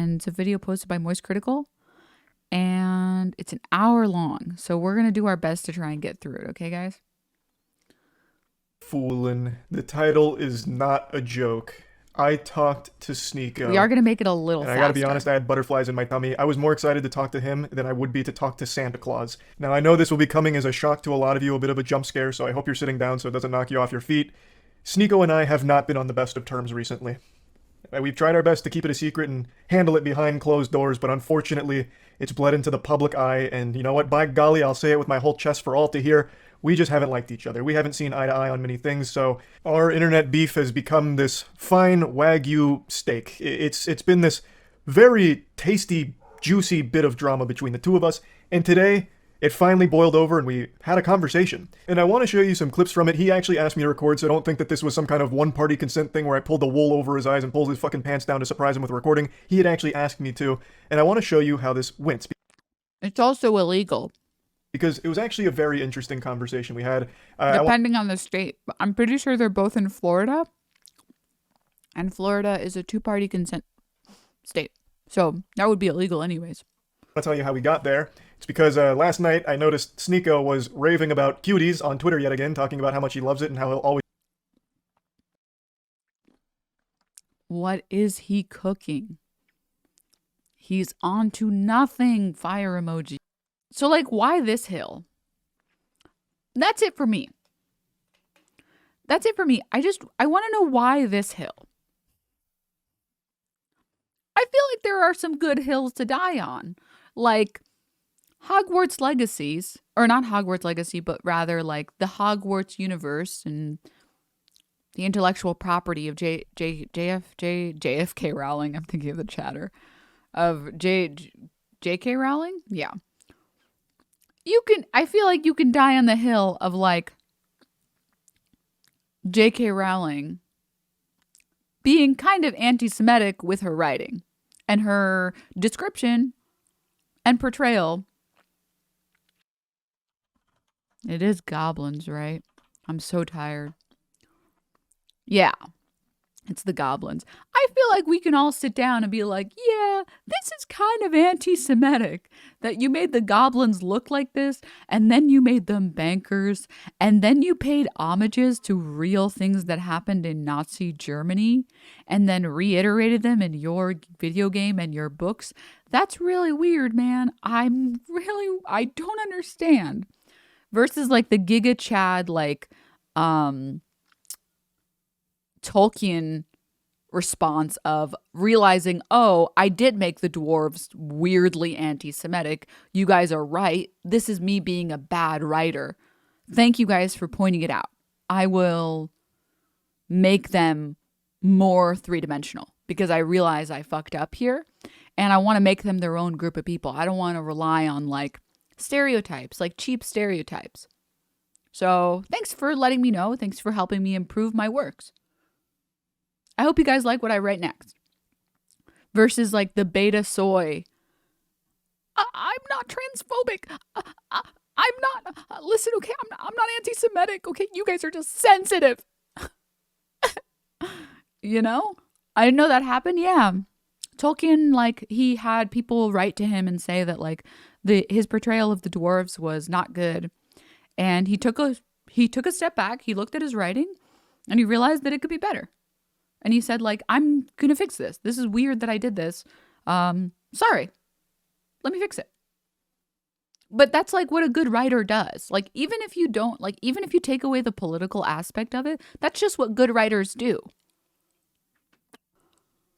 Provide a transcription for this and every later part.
and it's a video posted by MoistCr1tikal, and it's an hour long. So we're going to do our best to try and get through it. Okay, guys? Foolin'. The title is not a joke. I talked to SNEAKO. We are going to make it a little faster. I gotta be honest, I had butterflies in my tummy. I was more excited to talk to him than I would be to talk to Santa Claus. Now, I know this will be coming as a shock to a lot of you, a bit of a jump scare, so I hope you're sitting down so it doesn't knock you off your feet. SNEAKO and I have not been on the best of terms recently. We've tried our best to keep it a secret and handle it behind closed doors, but unfortunately, it's bled into the public eye, and you know what? By golly, I'll say it with my whole chest for all to hear. We just haven't liked each other. We haven't seen eye to eye on many things, so our internet beef has become this fine Wagyu steak. It's been this very tasty, juicy bit of drama between the two of us, and today, it finally boiled over and we had a conversation. And I want to show you some clips from it. He actually asked me to record, so don't think that this was some kind of one-party consent thing where I pulled the wool over his eyes and pulled his fucking pants down to surprise him with a recording. He had actually asked me to, and I want to show you how this went. It's also illegal. Because it was actually a very interesting conversation we had. Depending on the state. I'm pretty sure they're both in Florida. And Florida is a two-party consent state. So that would be illegal anyways. I'll tell you how we got there. It's because last night I noticed SNEAKO was raving about cuties on Twitter yet again, talking about how much he loves it and how he'll always... What is he cooking? He's on to nothing. Fire emoji. So, like, why this hill? That's it for me. That's it for me. I want to know why this hill. I feel like there are some good hills to die on. Like, Hogwarts Legacies. Or not Hogwarts Legacy, but rather, like, the Hogwarts universe and the intellectual property of JFK Rowling. I'm thinking of the chatter. Of JK Rowling? Yeah. I feel like you can die on the hill of, like, J.K. Rowling being kind of anti-Semitic with her writing and her description and portrayal. It is goblins, right? I'm so tired. Yeah. It's the goblins. I feel like we can all sit down and be like, yeah, this is kind of anti-Semitic that you made the goblins look like this, and then you made them bankers, and then you paid homages to real things that happened in Nazi Germany, and then reiterated them in your video game and your books. That's really weird, man. I don't understand. Versus like the Giga Chad, like, Tolkien response of realizing, oh, I did make the dwarves weirdly anti-Semitic. You guys are right. This is me being a bad writer. Thank you guys for pointing it out. I will make them more three-dimensional because I realize I fucked up here and I want to make them their own group of people. I don't want to rely on like stereotypes, like cheap stereotypes. So thanks for letting me know. Thanks for helping me improve my works. I hope you guys like what I write next. Versus like the beta soy. I'm not transphobic. I'm not. Listen, okay, I'm not anti-Semitic. Okay, you guys are just sensitive. You know? I didn't know that happened. Yeah. Tolkien, like, he had people write to him and say that like his portrayal of the dwarves was not good. And he took a step back. He looked at his writing and he realized that it could be better. And he said, like, I'm going to fix this. This is weird that I did this. Sorry. Let me fix it. But that's like what a good writer does. Like, even if you take away the political aspect of it, that's just what good writers do.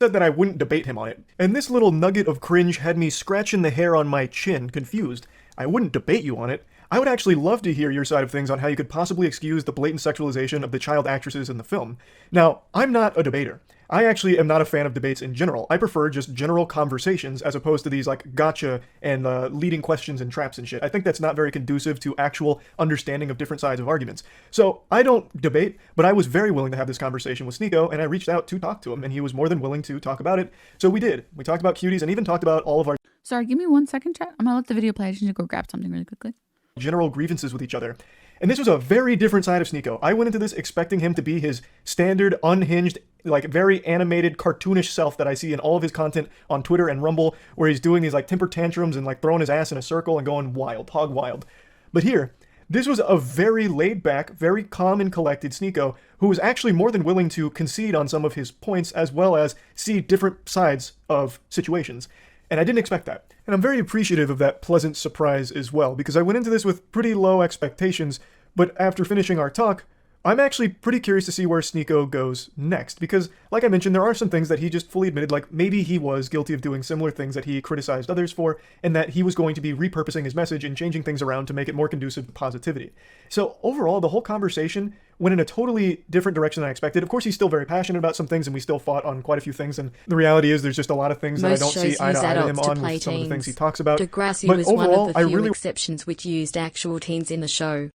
Said that I wouldn't debate him on it. And this little nugget of cringe had me scratching the hair on my chin, confused. I wouldn't debate you on it. I would actually love to hear your side of things on how you could possibly excuse the blatant sexualization of the child actresses in the film. Now, I'm not a debater. I actually am not a fan of debates in general. I prefer just general conversations as opposed to these like gotcha and leading questions and traps and shit. I think that's not very conducive to actual understanding of different sides of arguments. So I don't debate, but I was very willing to have this conversation with SNEAKO, and I reached out to talk to him, and he was more than willing to talk about it. So we did. We talked about cuties and even talked about all of our... Sorry, give me 1 second, chat. I'm gonna let the video play. I just need to go grab something really quickly. General grievances with each other. And this was a very different side of SNEAKO. I went into this expecting him to be his standard, unhinged, like very animated, cartoonish self that I see in all of his content on Twitter and Rumble, where he's doing these like temper tantrums and like throwing his ass in a circle and going wild, hog wild. But here, this was a very laid back, very calm and collected SNEAKO who was actually more than willing to concede on some of his points as well as see different sides of situations. And I didn't expect that. And I'm very appreciative of that pleasant surprise as well, because I went into this with pretty low expectations, but after finishing our talk, I'm actually pretty curious to see where SNEAKO goes next, because, like I mentioned, there are some things that he just fully admitted, like maybe he was guilty of doing similar things that he criticized others for, and that he was going to be repurposing his message and changing things around to make it more conducive to positivity. So overall, the whole conversation went in a totally different direction than I expected. Of course, he's still very passionate about some things, and we still fought on quite a few things, and the reality is there's just a lot of things that I don't see eye to eye to him on with some of the things he talks about. Degrassi But was overall, one of I the few really exceptions which used actual teens in the show.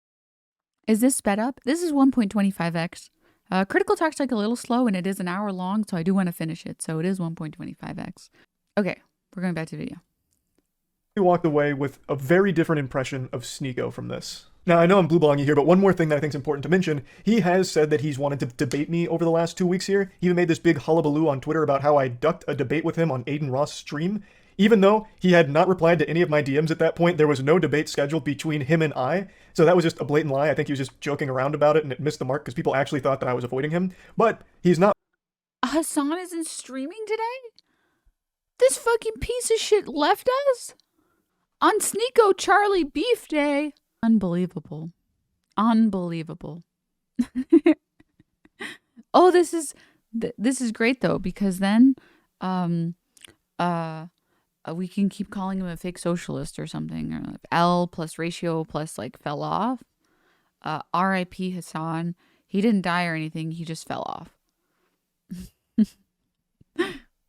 Is this sped up? This is 1.25x. Critical Talk's like a little slow, and it is an hour long, so I do want to finish it. So it is 1.25x. Okay, we're going back to video. walked away with a very different impression of SNEAKO from this. Now, I know I'm blue-balling you here, but one more thing that I think is important to mention, he has said that he's wanted to debate me over the last 2 weeks here. He even made this big hullabaloo on Twitter about how I ducked a debate with him on Aiden Ross' stream. Even though he had not replied to any of my DMs at that point, there was no debate scheduled between him and I. So that was just a blatant lie. I think he was just joking around about it and it missed the mark because people actually thought that I was avoiding him. But he's not. Hassan isn't streaming today? This fucking piece of shit left us? On SNEAKO Charlie Beef Day. Unbelievable. Unbelievable. Oh, this is great though, because then we can keep calling him a fake socialist or something, or L plus ratio plus like fell off. R.I.P. Hassan. He didn't die or anything. He just fell off.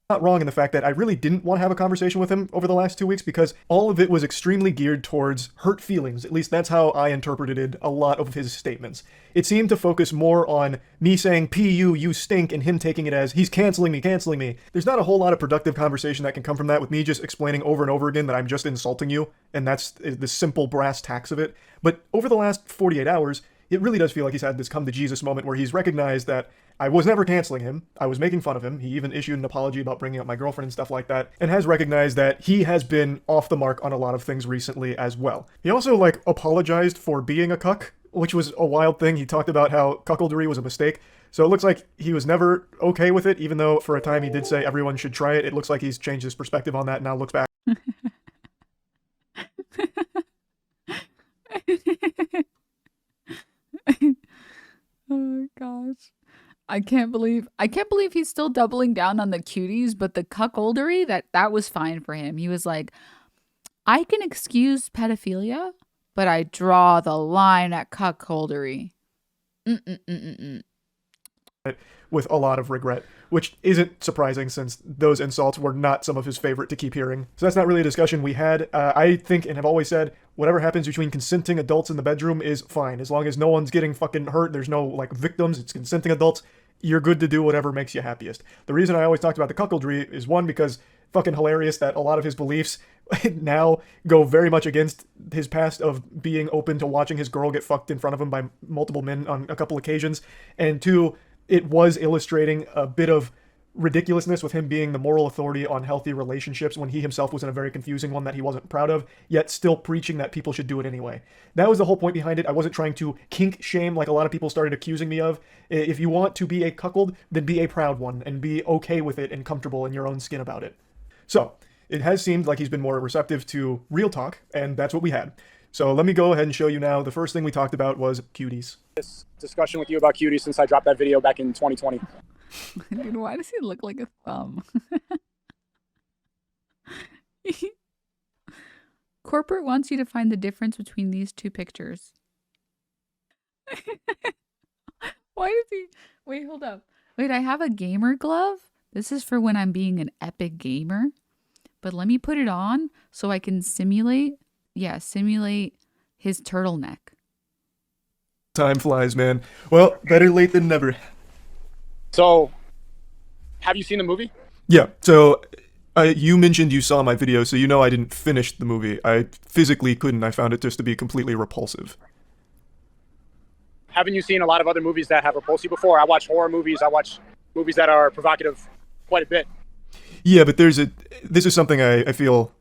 Not wrong in the fact that I really didn't want to have a conversation with him over the last 2 weeks because all of it was extremely geared towards hurt feelings. At least that's how I interpreted a lot of his statements. It seemed to focus more on me saying, "P.U., you stink," and him taking it as, "He's canceling me, canceling me." There's not a whole lot of productive conversation that can come from that with me just explaining over and over again that I'm just insulting you, and that's the simple brass tacks of it. But over the last 48 hours, it really does feel like he's had this come to Jesus moment where he's recognized that I was never canceling him. I was making fun of him. He even issued an apology about bringing up my girlfriend and stuff like that, and has recognized that he has been off the mark on a lot of things recently as well. He also, apologized for being a cuck, which was a wild thing. He talked about how cuckoldry was a mistake. So it looks like he was never okay with it, even though for a time he did say everyone should try it. It looks like he's changed his perspective on that and now looks back. Oh gosh. I can't believe he's still doubling down on the cuties, but the cuckoldery, that was fine for him. He was like, I can excuse pedophilia, but I draw the line at cuckoldery. With a lot of regret, which isn't surprising since those insults were not some of his favorite to keep hearing. So that's not really a discussion we had. I think and have always said, whatever happens between consenting adults in the bedroom is fine. As long as no one's getting fucking hurt, there's no victims, it's consenting adults, you're good to do whatever makes you happiest. The reason I always talked about the cuckoldry is one, because fucking hilarious that a lot of his beliefs now go very much against his past of being open to watching his girl get fucked in front of him by multiple men on a couple occasions. And two, it was illustrating a bit of ridiculousness with him being the moral authority on healthy relationships when he himself was in a very confusing one that he wasn't proud of, yet still preaching that people should do it anyway. That was the whole point behind it. I wasn't trying to kink shame like a lot of people started accusing me of. If you want to be a cuckold, then be a proud one and be okay with it and comfortable in your own skin about it. So, it has seemed like he's been more receptive to real talk, and that's what we had. So let me go ahead and show you now. The first thing we talked about was cuties. This discussion with you about cuties since I dropped that video back in 2020. Dude, why does he look like a thumb? Corporate wants you to find the difference between these two pictures. Why is he... Wait, hold up. Wait, I have a gamer glove. This is for when I'm being an epic gamer. But let me put it on so I can simulate his turtleneck. Time flies, man. Well, better late than never. So, have you seen the movie? Yeah, so you mentioned you saw my video, so you know I didn't finish the movie. I physically couldn't. I found it just to be completely repulsive. haven't you seen a lot of other movies that have repulsed you before? I watch horror movies. I watch movies that are provocative quite a bit. Yeah, but this is something I feel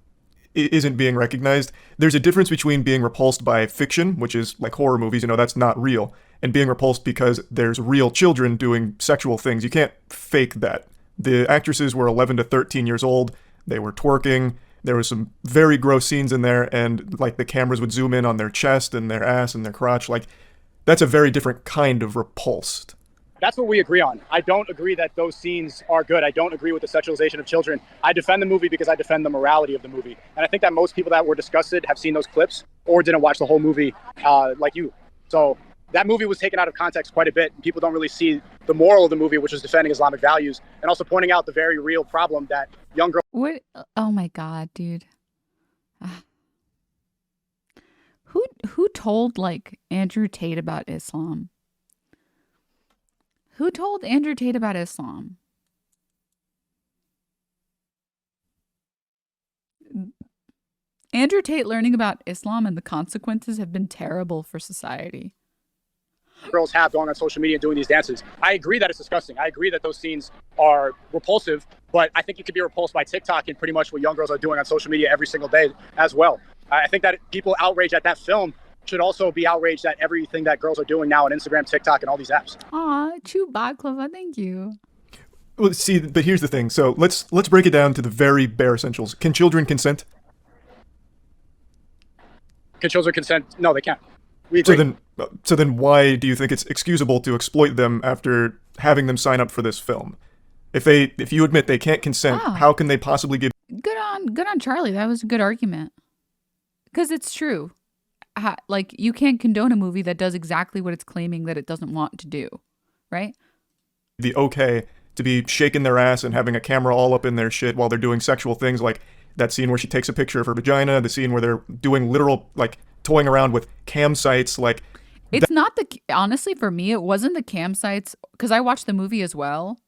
isn't being recognized. There's a difference between being repulsed by fiction, which is like horror movies, that's not real, and being repulsed because there's real children doing sexual things. You can't fake that. The actresses were 11 to 13 years old. They were twerking. There was some very gross scenes in there, and like the cameras would zoom in on their chest and their ass and their crotch. Like, that's a very different kind of repulsed. That's what we agree on. I don't agree that those scenes are good. I don't agree with the sexualization of children. I defend the movie because I defend the morality of the movie. And I think that most people that were disgusted have seen those clips or didn't watch the whole movie like you. So that movie was taken out of context quite a bit. People don't really see the moral of the movie, which is defending Islamic values and also pointing out the very real problem that young girls. What? Oh my God, dude. Who told like Andrew Tate about Islam? Who told Andrew Tate about Islam? Andrew Tate learning about Islam and the consequences have been terrible for society. Girls have going on social media and doing these dances. I agree that it's disgusting. I agree that those scenes are repulsive, but I think you could be repulsed by TikTok and pretty much what young girls are doing on social media every single day as well. I think that people outraged at that film should also be outraged at everything that girls are doing now on Instagram, TikTok, and all these apps. Aw, chew baklava, thank you. Well, see, but here's the thing. So let's break it down to the very bare essentials. Can children consent? Can children consent? No, they can't. We agree. So then why do you think it's excusable to exploit them after having them sign up for this film? If you admit they can't consent, how can they possibly give? Good on Charlie. That was a good argument. Because it's true. Like, you can't condone a movie that does exactly what it's claiming that it doesn't want to do, right? The okay to be shaking their ass and having a camera all up in their shit while they're doing sexual things, like that scene where she takes a picture of her vagina, the scene where they're doing literal, like, toying around with cam sites, like... It's not the... Honestly, for me, it wasn't the cam sites, because I watched the movie as well,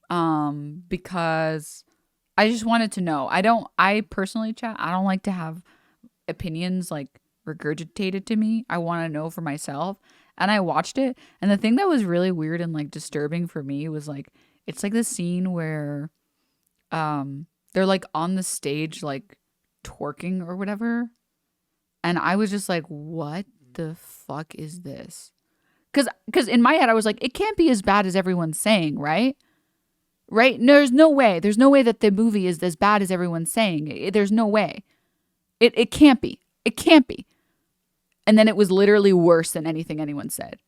because I just wanted to know. I personally, chat, I don't like to have opinions, like, regurgitated to me. I want to know for myself. And I watched it, and the thing that was really weird and like disturbing for me was like, it's like the scene where they're like on the stage like twerking or whatever, and I was just like, what the fuck is this? Because in my head I was like, it can't be as bad as everyone's saying, right? No, there's no way that the movie is as bad as everyone's saying. There's no way. It can't be. It can't be. And then it was literally worse than anything anyone said.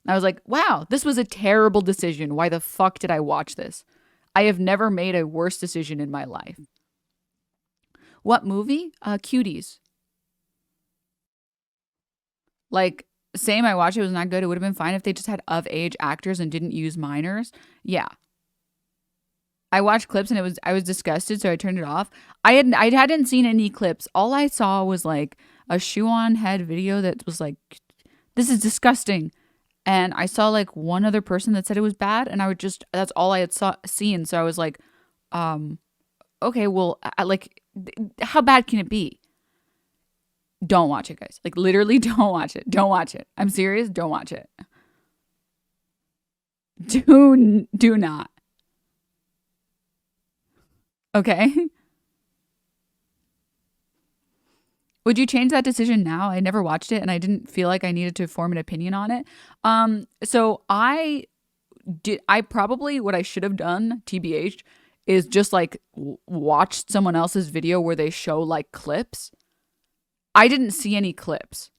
I was like, wow, this was a terrible decision. Why the fuck did I watch this? I have never made a worse decision in my life. What movie? Cuties. Like, same, I watched it, was not good. It would have been fine if they just had of-age actors and didn't use minors. Yeah. I watched clips and I was disgusted, so I turned it off. I hadn't seen any clips. All I saw was like a shoe-on head video that was like, this is disgusting. And I saw like one other person that said it was bad, and that's all I had seen. So I was like, okay, well, how bad can it be? Don't watch it, guys. Like, literally, don't watch it. Don't watch it. I'm serious. Don't watch it. Do not. Okay. Would you change that decision now? I never watched it and I didn't feel like I needed to form an opinion on it. So I probably, what I should have done, TBH, is just like watched someone else's video where they show like clips. I didn't see any clips.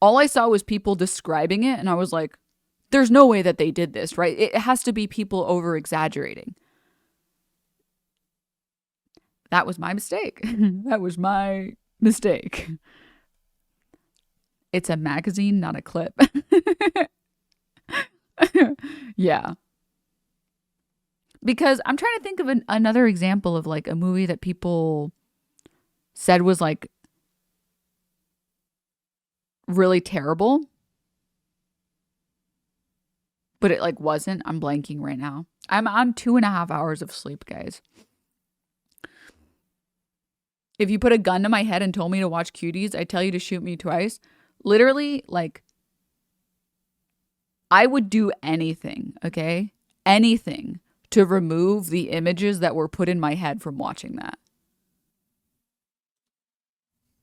All I saw was people describing it, and I was like, there's no way that they did this, right? It has to be people over exaggerating. That was my mistake. That was my mistake. It's a magazine, not a clip. Yeah. Because I'm trying to think of another example of like a movie that people said was like really terrible, but it like wasn't. I'm blanking right now. I'm on 2.5 hours of sleep, guys. If you put a gun to my head and told me to watch Cuties, I tell you to shoot me twice. Literally, like, I would do anything, okay? Anything to remove the images that were put in my head from watching that.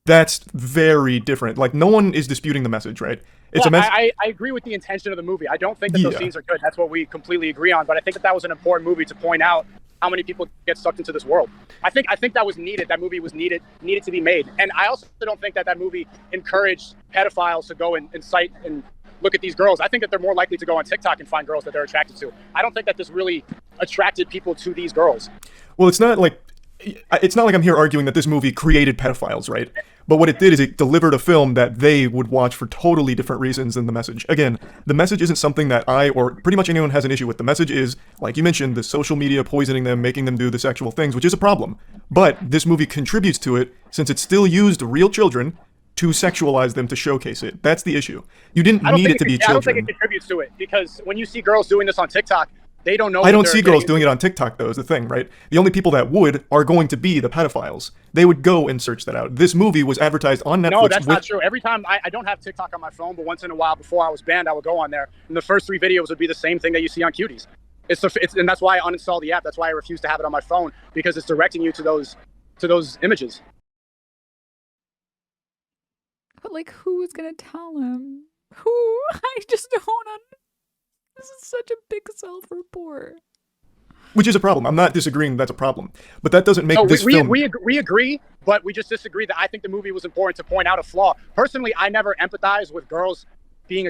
That's very different. Like, no one is disputing the message, right? It's well, a I agree with the intention of the movie. I don't think that those Yeah. scenes are good. That's what we completely agree on. But I think that that was an important movie to point out how many people get sucked into this world. I think that was needed. That movie was needed to be made. And I also don't think that that movie encouraged pedophiles to go and cite and look at these girls. I think that they're more likely to go on TikTok and find girls that they're attracted to. I don't think that this really attracted people to these girls. Well, it's not like I'm here arguing that this movie created pedophiles, right? But what it did is it delivered a film that they would watch for totally different reasons than the message. Again, the message isn't something that I or pretty much anyone has an issue with. The message is, like you mentioned, the social media poisoning them, making them do the sexual things, which is a problem. But this movie contributes to it since it still used real children to sexualize them to showcase it. That's the issue. You didn't need it to be I don't think children. it contributes to it because when you see girls doing this on TikTok, they don't know. I don't see girls doing it on TikTok, though, is the thing, right? The only people that would are going to be the pedophiles. They would go and search that out. This movie was advertised on Netflix. No, that's not true. Every time, I don't have TikTok on my phone, but once in a while before I was banned, I would go on there, and the first 3 videos would be the same thing that you see on Cuties. And that's why I uninstalled the app. That's why I refuse to have it on my phone, because it's directing you to those images. But like, who is gonna tell him? Who? I just don't This is such a big self-report. Which is a problem. I'm not disagreeing that's a problem. But that doesn't make this we film... We agree, but we just disagree that I think the movie was important to point out a flaw. Personally, I never empathized with girls being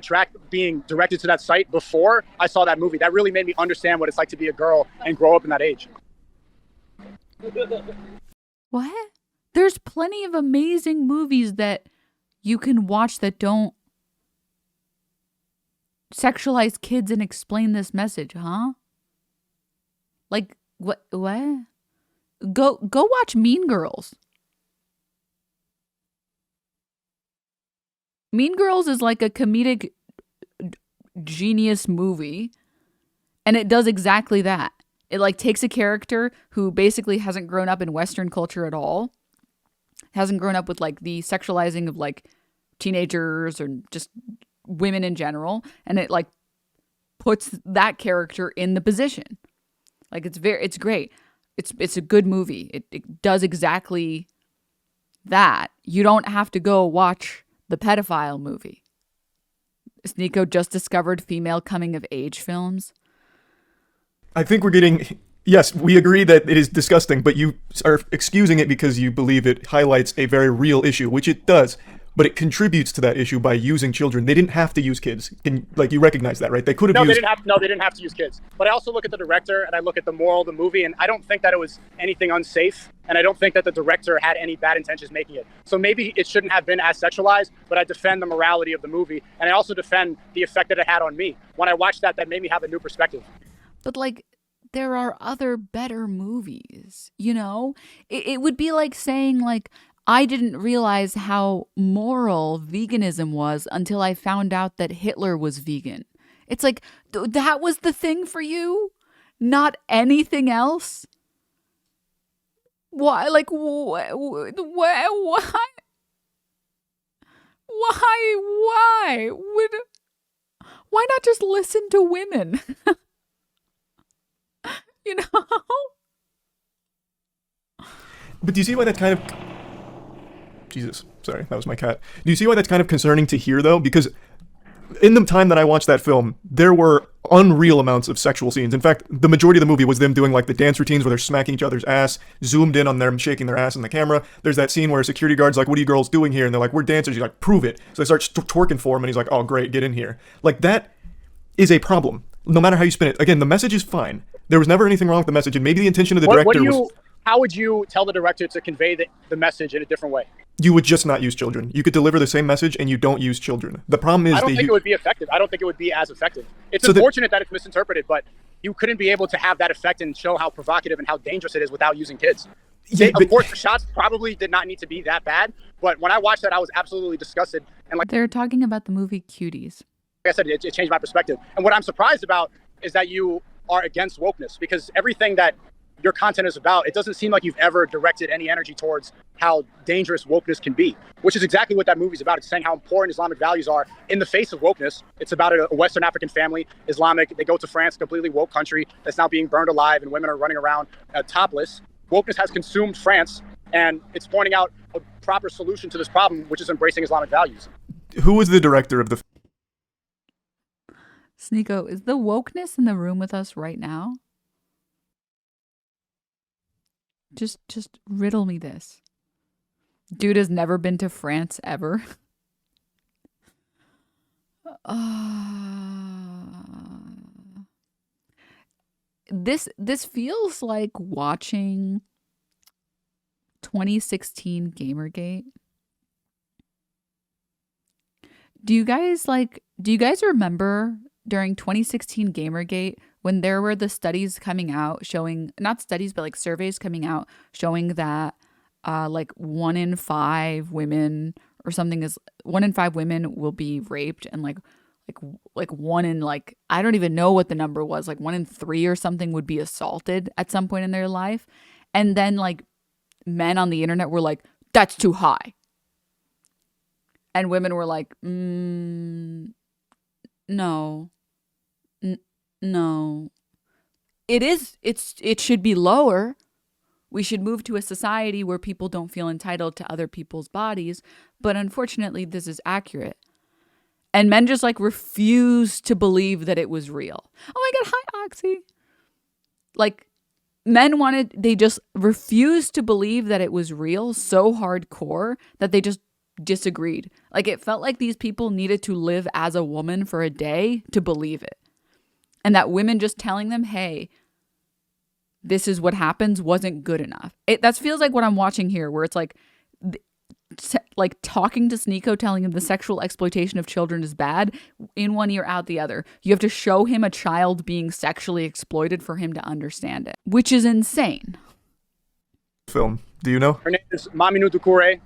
directed to that site before I saw that movie. That really made me understand what it's like to be a girl and grow up in that age. What? There's plenty of amazing movies that you can watch that don't sexualize kids and explain this message, huh? Like, what? Go watch Mean Girls. Mean Girls is like a comedic genius movie, and it does exactly that. It like takes a character who basically hasn't grown up in Western culture at all, hasn't grown up with like the sexualizing of like teenagers or just women in general, and it like puts that character in the position. Like it's great. It's a good movie. It does exactly that. You don't have to go watch the pedophile movie. SNEAKO just discovered female coming of age films. I think we're getting... Yes, we agree that it is disgusting, but you are excusing it because you believe it highlights a very real issue, which it does. But it contributes to that issue by using children. They didn't have to use kids. You recognize that, right? They could have used... They didn't have to use kids. But I also look at the director and I look at the moral of the movie, and I don't think that it was anything unsafe, and I don't think that the director had any bad intentions making it. So maybe it shouldn't have been as sexualized, but I defend the morality of the movie, and I also defend the effect that it had on me. When I watched that made me have a new perspective. But like, there are other better movies, you know? It would be like saying like, I didn't realize how moral veganism was until I found out that Hitler was vegan. It's like, that was the thing for you? Not anything else? Why? Like, why? Why not just listen to women? You know? But do you see why that kind of... Jesus, sorry, that was my cat. Do you see why that's kind of concerning to hear, though? Because in the time that I watched that film, there were unreal amounts of sexual scenes. In fact, the majority of the movie was them doing like the dance routines where they're smacking each other's ass, zoomed in on them shaking their ass in the camera. There's that scene where a security guard's like, "What are you girls doing here?" And they're like, "We're dancers." He's like, "Prove it." So they start twerking for him, and he's like, "Oh, great, get in here." Like, that is a problem, no matter how you spin it. Again, the message is fine. There was never anything wrong with the message, and maybe the intention of the director was... How would you tell the director to convey the message in a different way? You would just not use children. You could deliver the same message and you don't use children. The problem is I don't think it would be effective. I don't think it would be as effective. It's unfortunate that it's misinterpreted, but you couldn't be able to have that effect and show how provocative and how dangerous it is without using kids. Yeah, of course, the shots probably did not need to be that bad, but when I watched that, I was absolutely disgusted. And like they're talking about the movie Cuties. I said, it changed my perspective. And what I'm surprised about is that you are against wokeness, because everything that your content is about, it doesn't seem like you've ever directed any energy towards how dangerous wokeness can be, which is exactly what that movie's about. It's saying how important Islamic values are in the face of wokeness. It's about a Western African family, Islamic. They go to France, a completely woke country that's now being burned alive, and women are running around topless. Wokeness has consumed France, and it's pointing out a proper solution to this problem, which is embracing Islamic values. Who was the director of the SNEAKO, is the wokeness in the room with us right now? Just riddle me this. Dude has never been to France ever. This feels like watching 2016 Gamergate. Do you guys remember during 2016 Gamergate when there were the studies coming out showing, not studies, but like surveys coming out showing that like 1 in 5 women or something is 1 in 5 women will be raped, and like 1 in, like, I don't even know what the number was, like 1 in 3 or something would be assaulted at some point in their life. And then like men on the internet were like, that's too high. And women were like, no. No. It should be lower. We should move to a society where people don't feel entitled to other people's bodies. But unfortunately, this is accurate. And men just like refuse to believe that it was real. Oh my God, hi, Oxy. Like, they just refused to believe that it was real so hardcore that they just disagreed. Like, it felt like these people needed to live as a woman for a day to believe it. And that women just telling them, hey, this is what happens, wasn't good enough. That feels like what I'm watching here, where it's like talking to SNEAKO, telling him the sexual exploitation of children is bad, in one ear, out the other. You have to show him a child being sexually exploited for him to understand it, which is insane. film? Do you know? Her name is Maminu Dukure.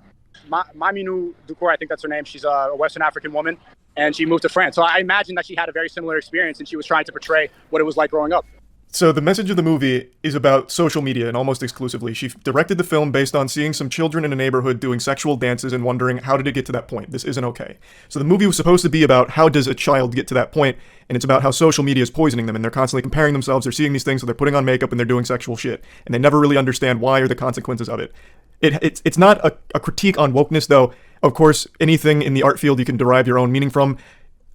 Maminu Dukure, I think that's her name. She's a Western African woman, and she moved to France. So I imagine that she had a very similar experience, and she was trying to portray what it was like growing up. So the message of the movie is about social media, and almost exclusively. She directed the film based on seeing some children in a neighborhood doing sexual dances and wondering, how did it get to that point? This isn't okay. So the movie was supposed to be about how does a child get to that point, and it's about how social media is poisoning them, and they're constantly comparing themselves, they're seeing these things, so they're putting on makeup and they're doing sexual shit, and they never really understand why or the consequences of it. It's not a critique on wokeness, though. Of course, anything in the art field you can derive your own meaning from.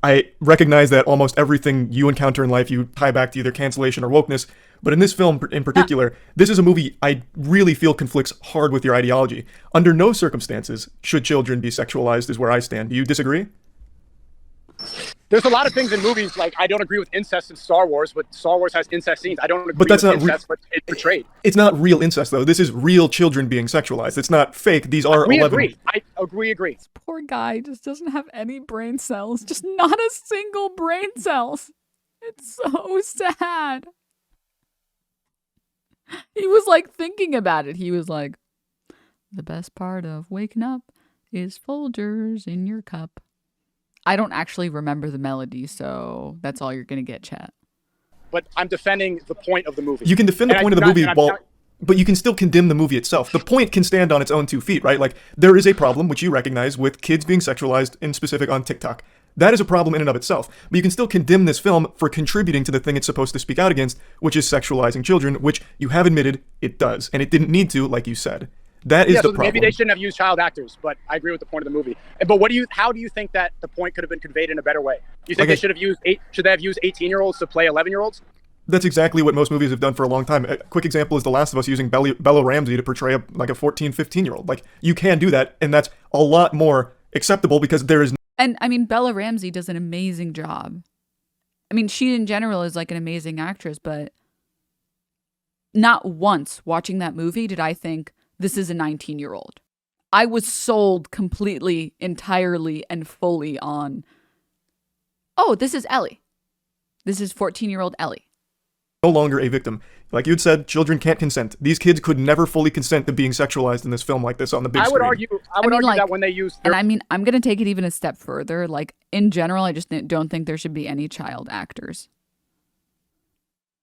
I recognize that almost everything you encounter in life you tie back to either cancellation or wokeness, but in this film in particular, this is a movie I really feel conflicts hard with your ideology. Under no circumstances should children be sexualized, is where I stand. Do you disagree? There's a lot of things in movies, like I don't agree with incest in Star Wars, but Star Wars has incest scenes. I don't agree with incest, but it's portrayed. It's not real incest, though. This is real children being sexualized. It's not fake. These are 11. I agree. This poor guy just doesn't have any brain cells. Just not a single brain cells. It's so sad. He was like thinking about it. He was like, the best part of waking up is Folgers in your cup. I don't actually remember the melody, so that's all you're going to get, chat. But I'm defending the point of the movie. You can defend the point of the movie, but you can still condemn the movie itself. The point can stand on its own 2 feet, right? Like, there is a problem, which you recognize, with kids being sexualized, in specific on TikTok. That is a problem in and of itself. But you can still condemn this film for contributing to the thing it's supposed to speak out against, which is sexualizing children, which you have admitted it does. And it didn't need to, like you said. That is the problem. Maybe they shouldn't have used child actors, but I agree with the point of the movie. But how do you think that the point could have been conveyed in a better way? Do you think they should have used 18-year-olds to play 11-year-olds? That's exactly what most movies have done for a long time. A quick example is The Last of Us using Bella Ramsey to portray a 14, 15-year-old. Like, you can do that, and that's a lot more acceptable because there is. And I mean, Bella Ramsey does an amazing job. I mean, she in general is like an amazing actress, but not once watching that movie did I think, this is a 19-year-old. I was sold completely, entirely, and fully on, oh, this is Ellie. This is 14-year-old Ellie. No longer a victim. Like you'd said, children can't consent. These kids could never fully consent to being sexualized in this film like this on the big screen. I would argue that when they use... And I mean, I'm going to take it even a step further. Like, in general, I just don't think there should be any child actors.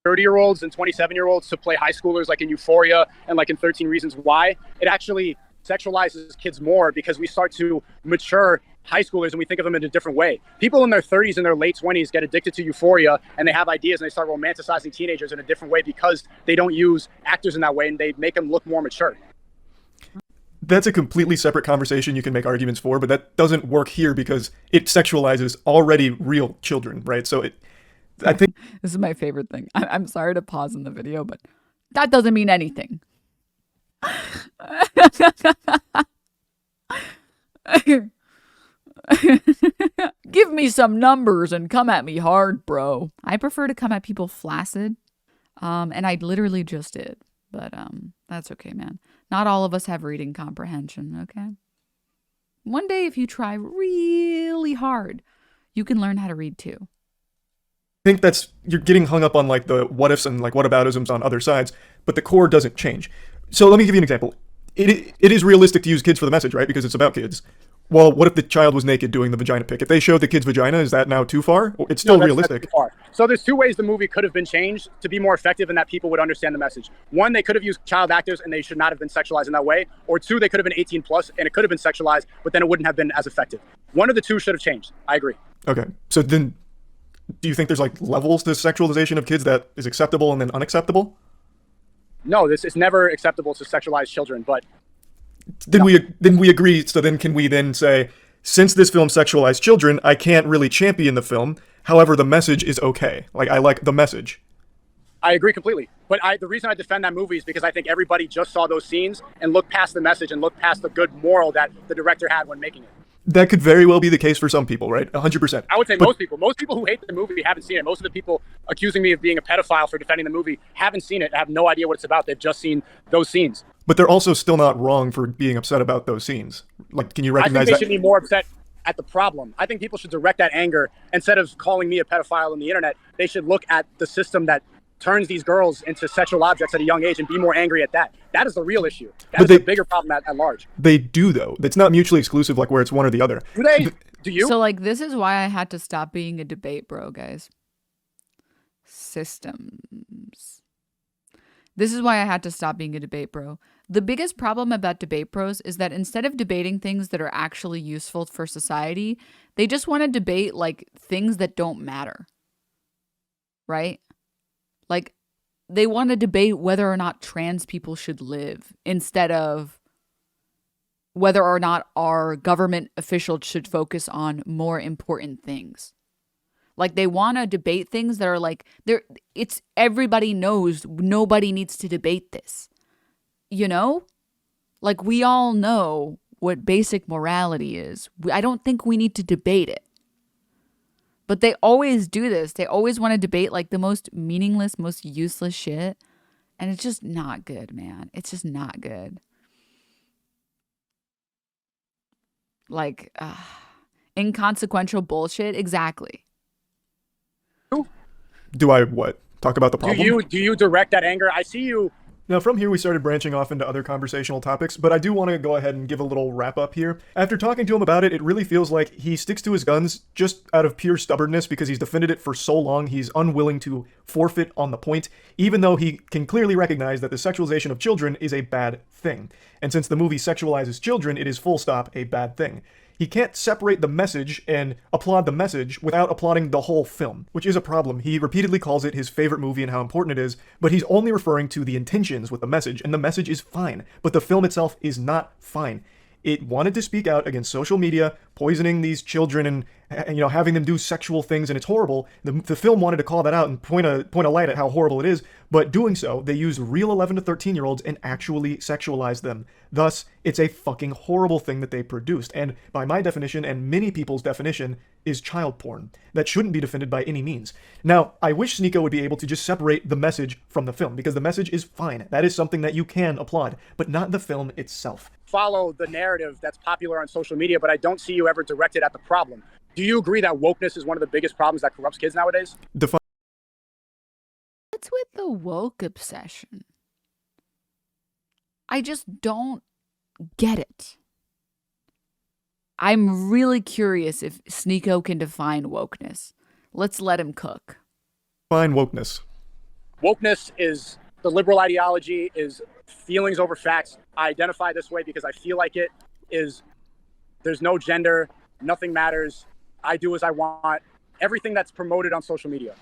30-year-olds and 27-year-olds to play high schoolers like in Euphoria and like in 13 Reasons Why, it actually sexualizes kids more because we start to mature high schoolers and we think of them in a different way. People in their 30s and their late 20s get addicted to Euphoria and they have ideas and they start romanticizing teenagers in a different way because they don't use actors in that way and they make them look more mature. That's a completely separate conversation you can make arguments for, but that doesn't work here because it sexualizes already real children, right? So I think This is my favorite thing. I'm sorry to pause in the video, but that doesn't mean anything. Give me some numbers and come at me hard, bro. I prefer to come at people flaccid. And I literally just did. But that's okay, man. Not all of us have reading comprehension, okay? One day, if you try really hard, you can learn how to read too. think you're getting hung up on like the what ifs and like whataboutisms on other sides, but the core doesn't change. So let me give you an example. It is realistic to use kids for the message, right? Because it's about kids. Well, what if the child was naked doing the vagina pic? If they showed the kid's vagina, is that now too far? It's still realistic. That's too far. So there's two ways the movie could have been changed to be more effective and that people would understand the message. One, they could have used child actors and they should not have been sexualized in that way. Or two, they could have been 18 plus and it could have been sexualized, but then it wouldn't have been as effective. One of the two should have changed. I agree. Okay. So then do you think there's like levels to sexualization of kids that is acceptable and then unacceptable? No, this is never acceptable to sexualize children, but Then we agree. So then can we then say, since this film sexualized children, I can't really champion the film. However, the message is okay. Like, I like the message. I agree completely. But the reason I defend that movie is because I think everybody just saw those scenes and looked past the message and looked past the good moral that the director had when making it. That could very well be the case for some people, right? 100%. I would say most people who hate the movie haven't seen it. Most of the people accusing me of being a pedophile for defending the movie haven't seen it, have no idea what it's about. They've just seen those scenes. But they're also still not wrong for being upset about those scenes. Like, can you recognize I think they that? should be more upset at the problem. I think people should direct that anger instead of calling me a pedophile on the internet. They should look at the system that turns these girls into sexual objects at a young age and be more angry at that. That is the real issue. That is the bigger problem at large. They do, though. It's not mutually exclusive, like where it's one or the other. Do they? Do you? So, like, this is why I had to stop being a debate bro, guys. Systems. This is why I had to stop being a debate bro. The biggest problem about debate bros is that instead of debating things that are actually useful for society, they just want to debate, like, things that don't matter. Right? Like, they want to debate whether or not trans people should live instead of whether or not our government officials should focus on more important things. Like, they want to debate things that are like, it's everybody knows nobody needs to debate this. You know? Like, we all know what basic morality is. I don't think we need to debate it. But they always do this. They always want to debate like the most meaningless, most useless shit. And it's just not good, man. It's just not good. Like, inconsequential bullshit. Exactly. Do I what? Talk about the problem? Do you direct that anger? I see you. Now, from here, we started branching off into other conversational topics, but I do want to go ahead and give a little wrap up here. After talking to him about it, it really feels like he sticks to his guns just out of pure stubbornness because he's defended it for so long. He's unwilling to forfeit on the point, even though he can clearly recognize that the sexualization of children is a bad thing. And since the movie sexualizes children, it is full stop a bad thing. He can't separate the message and applaud the message without applauding the whole film, which is a problem. He repeatedly calls it his favorite movie and how important it is, but he's only referring to the intentions with the message, and the message is fine, but the film itself is not fine. It wanted to speak out against social media, poisoning these children and having them do sexual things, and it's horrible. The film wanted to call that out and point a light at how horrible it is, but doing so, they used real 11 to 13-year-olds and actually sexualized them. Thus, it's a fucking horrible thing that they produced, and by my definition, and many people's definition, is child porn. That shouldn't be defended by any means. Now, I wish SNEAKO would be able to just separate the message from the film, because the message is fine. That is something that you can applaud, but not the film itself. Follow the narrative that's popular on social media, but I don't see you ever directed at the problem. Do you agree that wokeness is one of the biggest problems that corrupts kids nowadays? What's with the woke obsession? I just don't get it. I'm really curious if SNEAKO can define wokeness. Let's let him cook. Define wokeness. Wokeness is the liberal ideology, is feelings over facts. I identify this way because I feel like it is. There's no gender, nothing matters. I do as I want. Everything that's promoted on social media.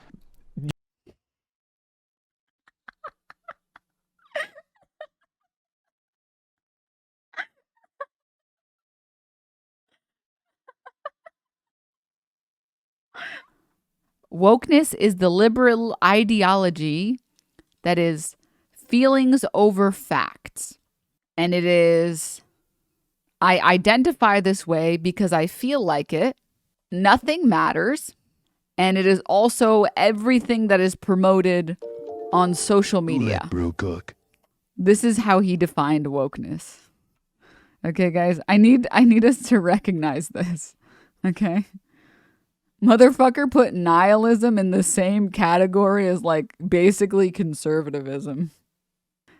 Wokeness is the liberal ideology that is feelings over facts. And it is, I identify this way because I feel like it. Nothing matters. And it is also everything that is promoted on social media. Let bro cook. This is how he defined wokeness. Okay, guys, I need us to recognize this. Okay? Motherfucker put nihilism in the same category as like basically conservatism.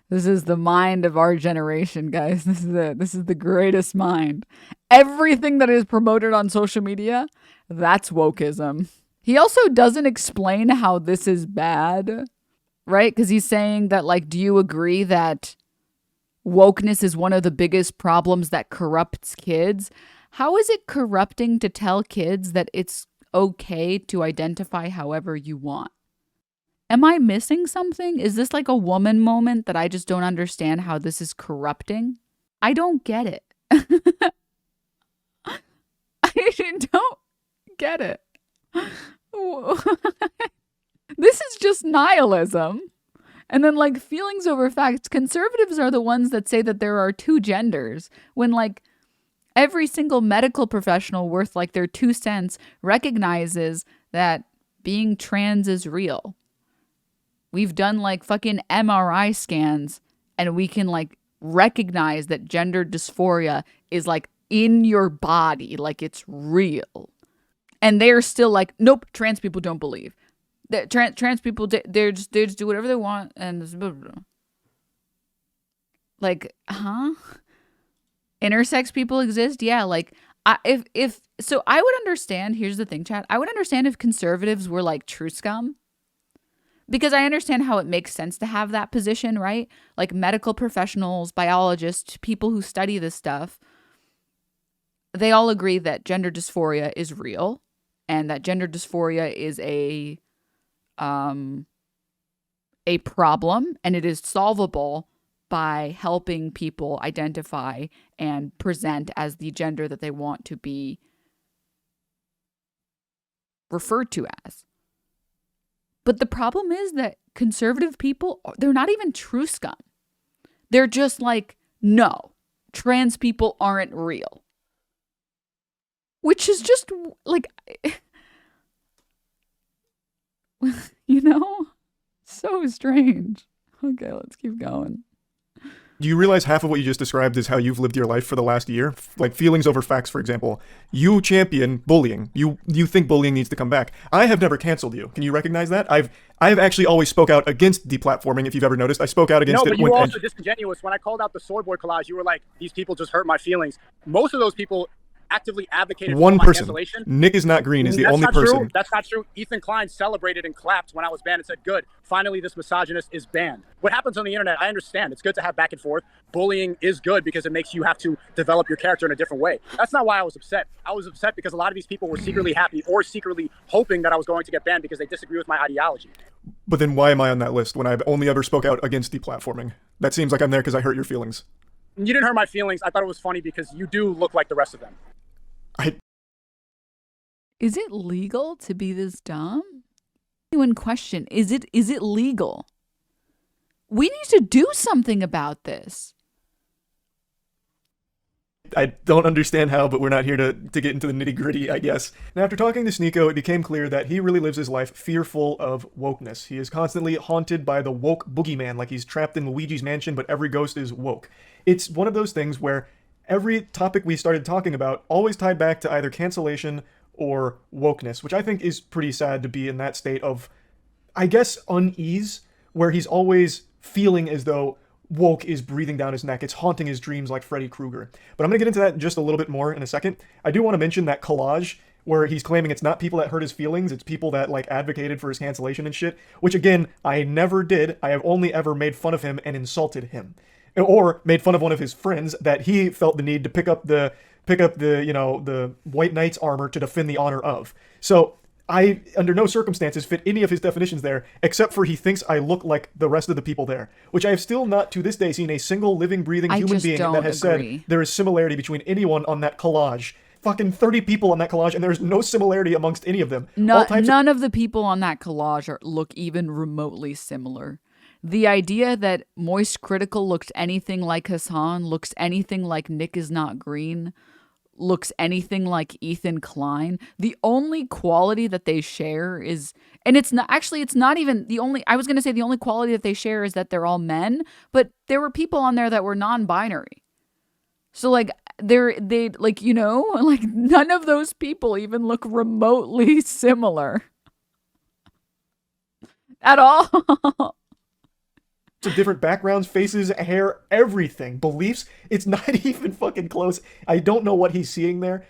This is the mind of our generation, guys. This is it. This is the greatest mind. Everything that is promoted on social media, that's wokeism. He also doesn't explain how this is bad, right? Because he's saying that, like, do you agree that wokeness is one of the biggest problems that corrupts kids? How is it corrupting to tell kids that it's okay to identify however you want? Am I missing something? Is this like a woman moment that I just don't understand how this is corrupting? I don't get it. I don't get it. This is just nihilism. And then, like, feelings over facts. Conservatives are the ones that say that there are two genders when, like, every single medical professional worth like their 2 cents recognizes that being trans is real. We've done like fucking MRI scans and we can like recognize that gender dysphoria is like in your body, like it's real. And they're still like, nope, trans people don't believe. Trans people, they just do whatever they want and blah, blah, blah. Like, huh? Intersex people exist? Yeah, like if so I would understand, here's the thing, chat. I would understand if conservatives were like true scum. Because I understand how it makes sense to have that position, right? Like medical professionals, biologists, people who study this stuff, they all agree that gender dysphoria is real and that gender dysphoria is a problem and it is solvable by helping people identify and present as the gender that they want to be referred to as. But the problem is that conservative people, they're not even true scum. They're just like, no, trans people aren't real. Which is just like, you know, so strange. Okay, let's keep going. Do you realize half of what you just described is how you've lived your life for the last year? Like feelings over facts, for example. You champion bullying. You think bullying needs to come back. I have never canceled you. Can you recognize that? I've actually always spoke out against deplatforming, if you've ever noticed. I spoke out against it. No, but you were also disingenuous. When I called out the soy boy collage, you were like, these people just hurt my feelings. Most of those people actively advocated for my cancellation. Nick is not green is the only person. That's not true. Ethan Klein celebrated and clapped when I was banned and said, good, finally this misogynist is banned. What happens on the internet, I understand. It's good to have back and forth. Bullying is good because it makes you have to develop your character in a different way. That's not why I was upset. I was upset because a lot of these people were secretly happy or secretly hoping that I was going to get banned because they disagree with my ideology. But then why am I on that list when I've only ever spoke out against deplatforming? That seems like I'm there because I hurt your feelings. You didn't hurt my feelings. I thought it was funny because you do look like the rest of them. Is it legal to be this dumb? Genuine question. Is it legal? We need to do something about this. I don't understand how, but we're not here to get into the nitty-gritty, I guess. And after talking to SNEAKO, it became clear that he really lives his life fearful of wokeness. He is constantly haunted by the woke boogeyman, like he's trapped in Luigi's mansion, but every ghost is woke. It's one of those things where every topic we started talking about always tied back to either cancellation or wokeness, which I think is pretty sad to be in that state of, I guess, unease, where he's always feeling as though woke is breathing down his neck. It's haunting his dreams like Freddy Krueger. But I'm going to get into that just a little bit more in a second. I do want to mention that collage where he's claiming it's not people that hurt his feelings, it's people that like advocated for his cancellation and shit, which again, I never did. I have only ever made fun of him and insulted him. Or made fun of one of his friends that he felt the need to pick up the the White Knight's armor to defend the honor of. So I, under no circumstances, fit any of his definitions there, except for he thinks I look like the rest of the people there, which I have still not, to this day, seen a single living, breathing human being that has said there is similarity between anyone on that collage. Fucking 30 people on that collage, and there's no similarity amongst any of them. None of the people on that collage look even remotely similar. The idea that MoistCr1tikal looks anything like Hassan, looks anything like Nick is not green, looks anything like Ethan Klein. The only quality that they share is, and it's not even the only, I was going to say the only quality that they share is that they're all men, but there were people on there that were non-binary. So like they like, you know, like none of those people even look remotely similar at all. Of different backgrounds, faces, hair, everything, beliefs. It's not even fucking close. I don't know what he's seeing there.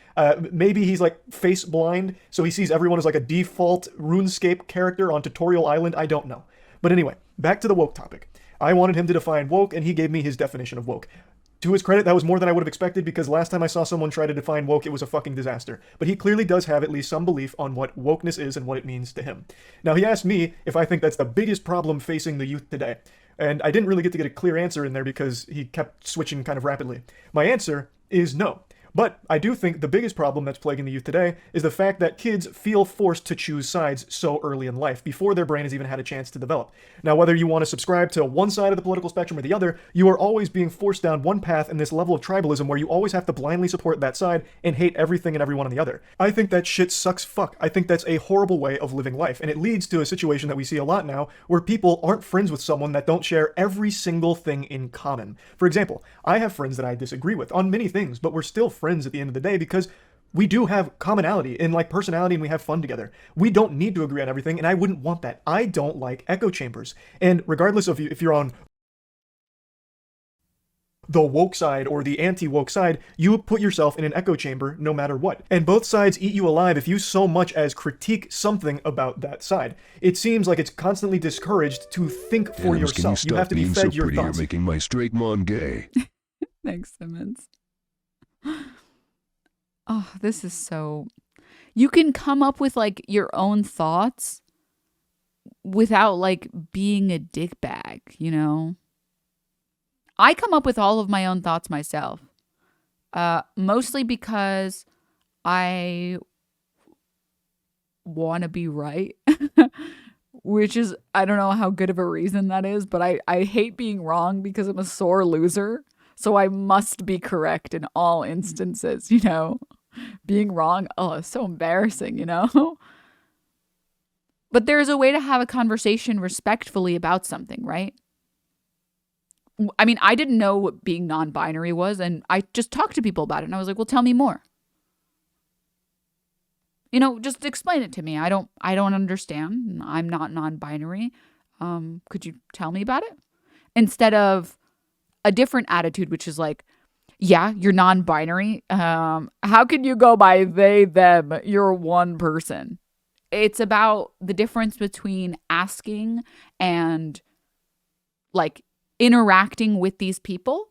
Maybe he's like face blind, so he sees everyone as like a default RuneScape character on Tutorial Island. I don't know. But anyway, back to the woke topic. I wanted him to define woke, and he gave me his definition of woke. To his credit, that was more than I would have expected, because last time I saw someone try to define woke, it was a fucking disaster. But he clearly does have at least some belief on what wokeness is and what it means to him. Now, he asked me if I think that's the biggest problem facing the youth today. And I didn't really get to get a clear answer in there because he kept switching kind of rapidly. My answer is no. But I do think the biggest problem that's plaguing the youth today is the fact that kids feel forced to choose sides so early in life, before their brain has even had a chance to develop. Now, whether you want to subscribe to one side of the political spectrum or the other, you are always being forced down one path in this level of tribalism where you always have to blindly support that side and hate everything and everyone on the other. I think that shit sucks fuck. I think that's a horrible way of living life, and it leads to a situation that we see a lot now where people aren't friends with someone that don't share every single thing in common. For example, I have friends that I disagree with on many things, but we're still friends at the end of the day because we do have commonality in like personality and we have fun together. We don't need to agree on everything, and I wouldn't want that. I don't like echo chambers. And regardless of if you're on the woke side or the anti-woke side, you put yourself in an echo chamber no matter what. And both sides eat you alive if you so much as critique something about that side. It seems like it's constantly discouraged to think for Denims, yourself. You have to be fed so your pretty, thoughts. You're making my straight mon gay. Thanks, Simmons. Oh, this is so... You can come up with, like, your own thoughts without, like, being a dickbag, you know? I come up with all of my own thoughts myself. Mostly because I want to be right. Which is, I don't know how good of a reason that is, but I hate being wrong because I'm a sore loser. So I must be correct in all instances, you know? Being wrong, oh, it's so embarrassing, you know? But there's a way to have a conversation respectfully about something, right? I mean, I didn't know what being non-binary was, and I just talked to people about it, and I was like, well, tell me more. You know, just explain it to me. I don't understand. I'm not non-binary. Could you tell me about it? Instead of a different attitude, which is like, yeah, you're non-binary. How can you go by they, them? You're one person. It's about the difference between asking and like interacting with these people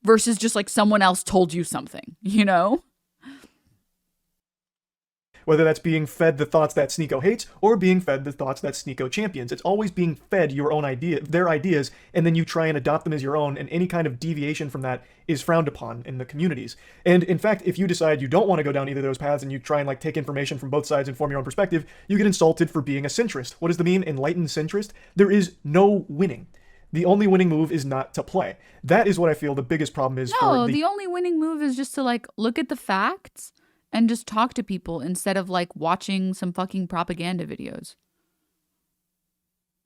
versus just like someone else told you something, you know? Whether that's being fed the thoughts that SNEAKO hates or being fed the thoughts that SNEAKO champions. It's always being fed your own idea, their ideas, and then you try and adopt them as your own, and any kind of deviation from that is frowned upon in the communities. And in fact, if you decide you don't want to go down either of those paths and you try and like take information from both sides and form your own perspective, you get insulted for being a centrist. What does the mean? Enlightened centrist? There is no winning. The only winning move is not to play. That is what I feel the biggest problem is. No, the only winning move is just to like look at the facts and just talk to people instead of like watching some fucking propaganda videos.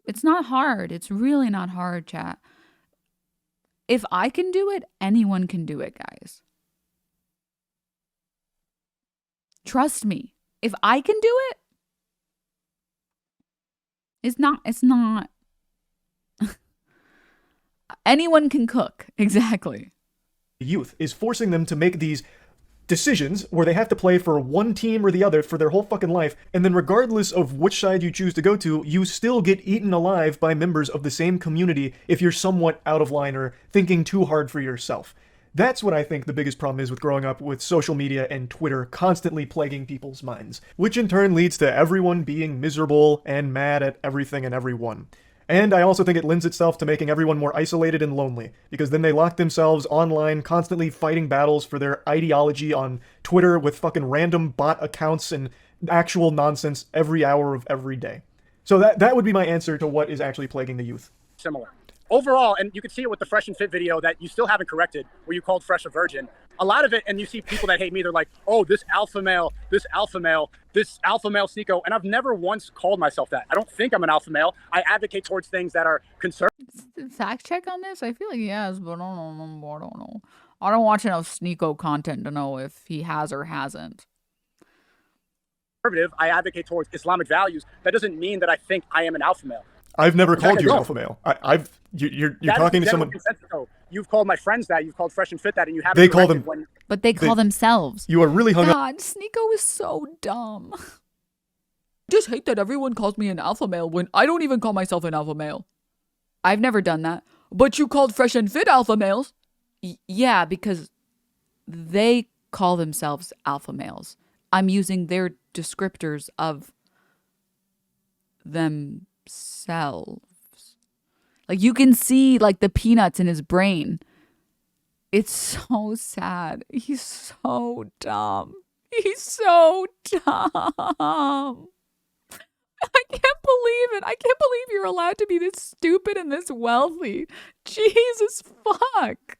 It's not hard. It's really not hard, chat. If I can do it, anyone can do it, guys. Trust me. If I can do it, it's not anyone can cook. Exactly. Youth is forcing them to make these decisions where they have to play for one team or the other for their whole fucking life, and then regardless of which side you choose to go to, you still get eaten alive by members of the same community if you're somewhat out of line or thinking too hard for yourself. That's what I think the biggest problem is with growing up with social media and Twitter constantly plaguing people's minds, which in turn leads to everyone being miserable and mad at everything and everyone. And I also think it lends itself to making everyone more isolated and lonely, because then they lock themselves online, constantly fighting battles for their ideology on Twitter with fucking random bot accounts and actual nonsense every hour of every day. So that would be my answer to what is actually plaguing the youth. Similar. Overall, and you can see it with the Fresh and Fit video that you still haven't corrected, where you called Fresh a virgin. A lot of it, and you see people that hate me, they're like, oh, this alpha male, SNEAKO. And I've never once called myself that. I don't think I'm an alpha male. I advocate towards things that are conservative. Fact check on this? I feel like he has, but I don't know. I don't watch enough SNEAKO content to know if he has or hasn't. I advocate towards Islamic values. That doesn't mean that I think I am an alpha male. I've never called you an alpha male. You're talking to someone. You've called my friends that. You've called Fresh and Fit that, and you haven't. They call them. But they call themselves. You are really hung up. God, SNEAKO is so dumb. I just hate that everyone calls me an alpha male when I don't even call myself an alpha male. I've never done that. But you called Fresh and Fit alpha males. Yeah, because they call themselves alpha males. I'm using their descriptors of themselves. Like, you can see like the peanuts in his brain. It's so sad. He's so dumb. He's so dumb. I can't believe it. I can't believe you're allowed to be this stupid and this wealthy. Jesus fuck.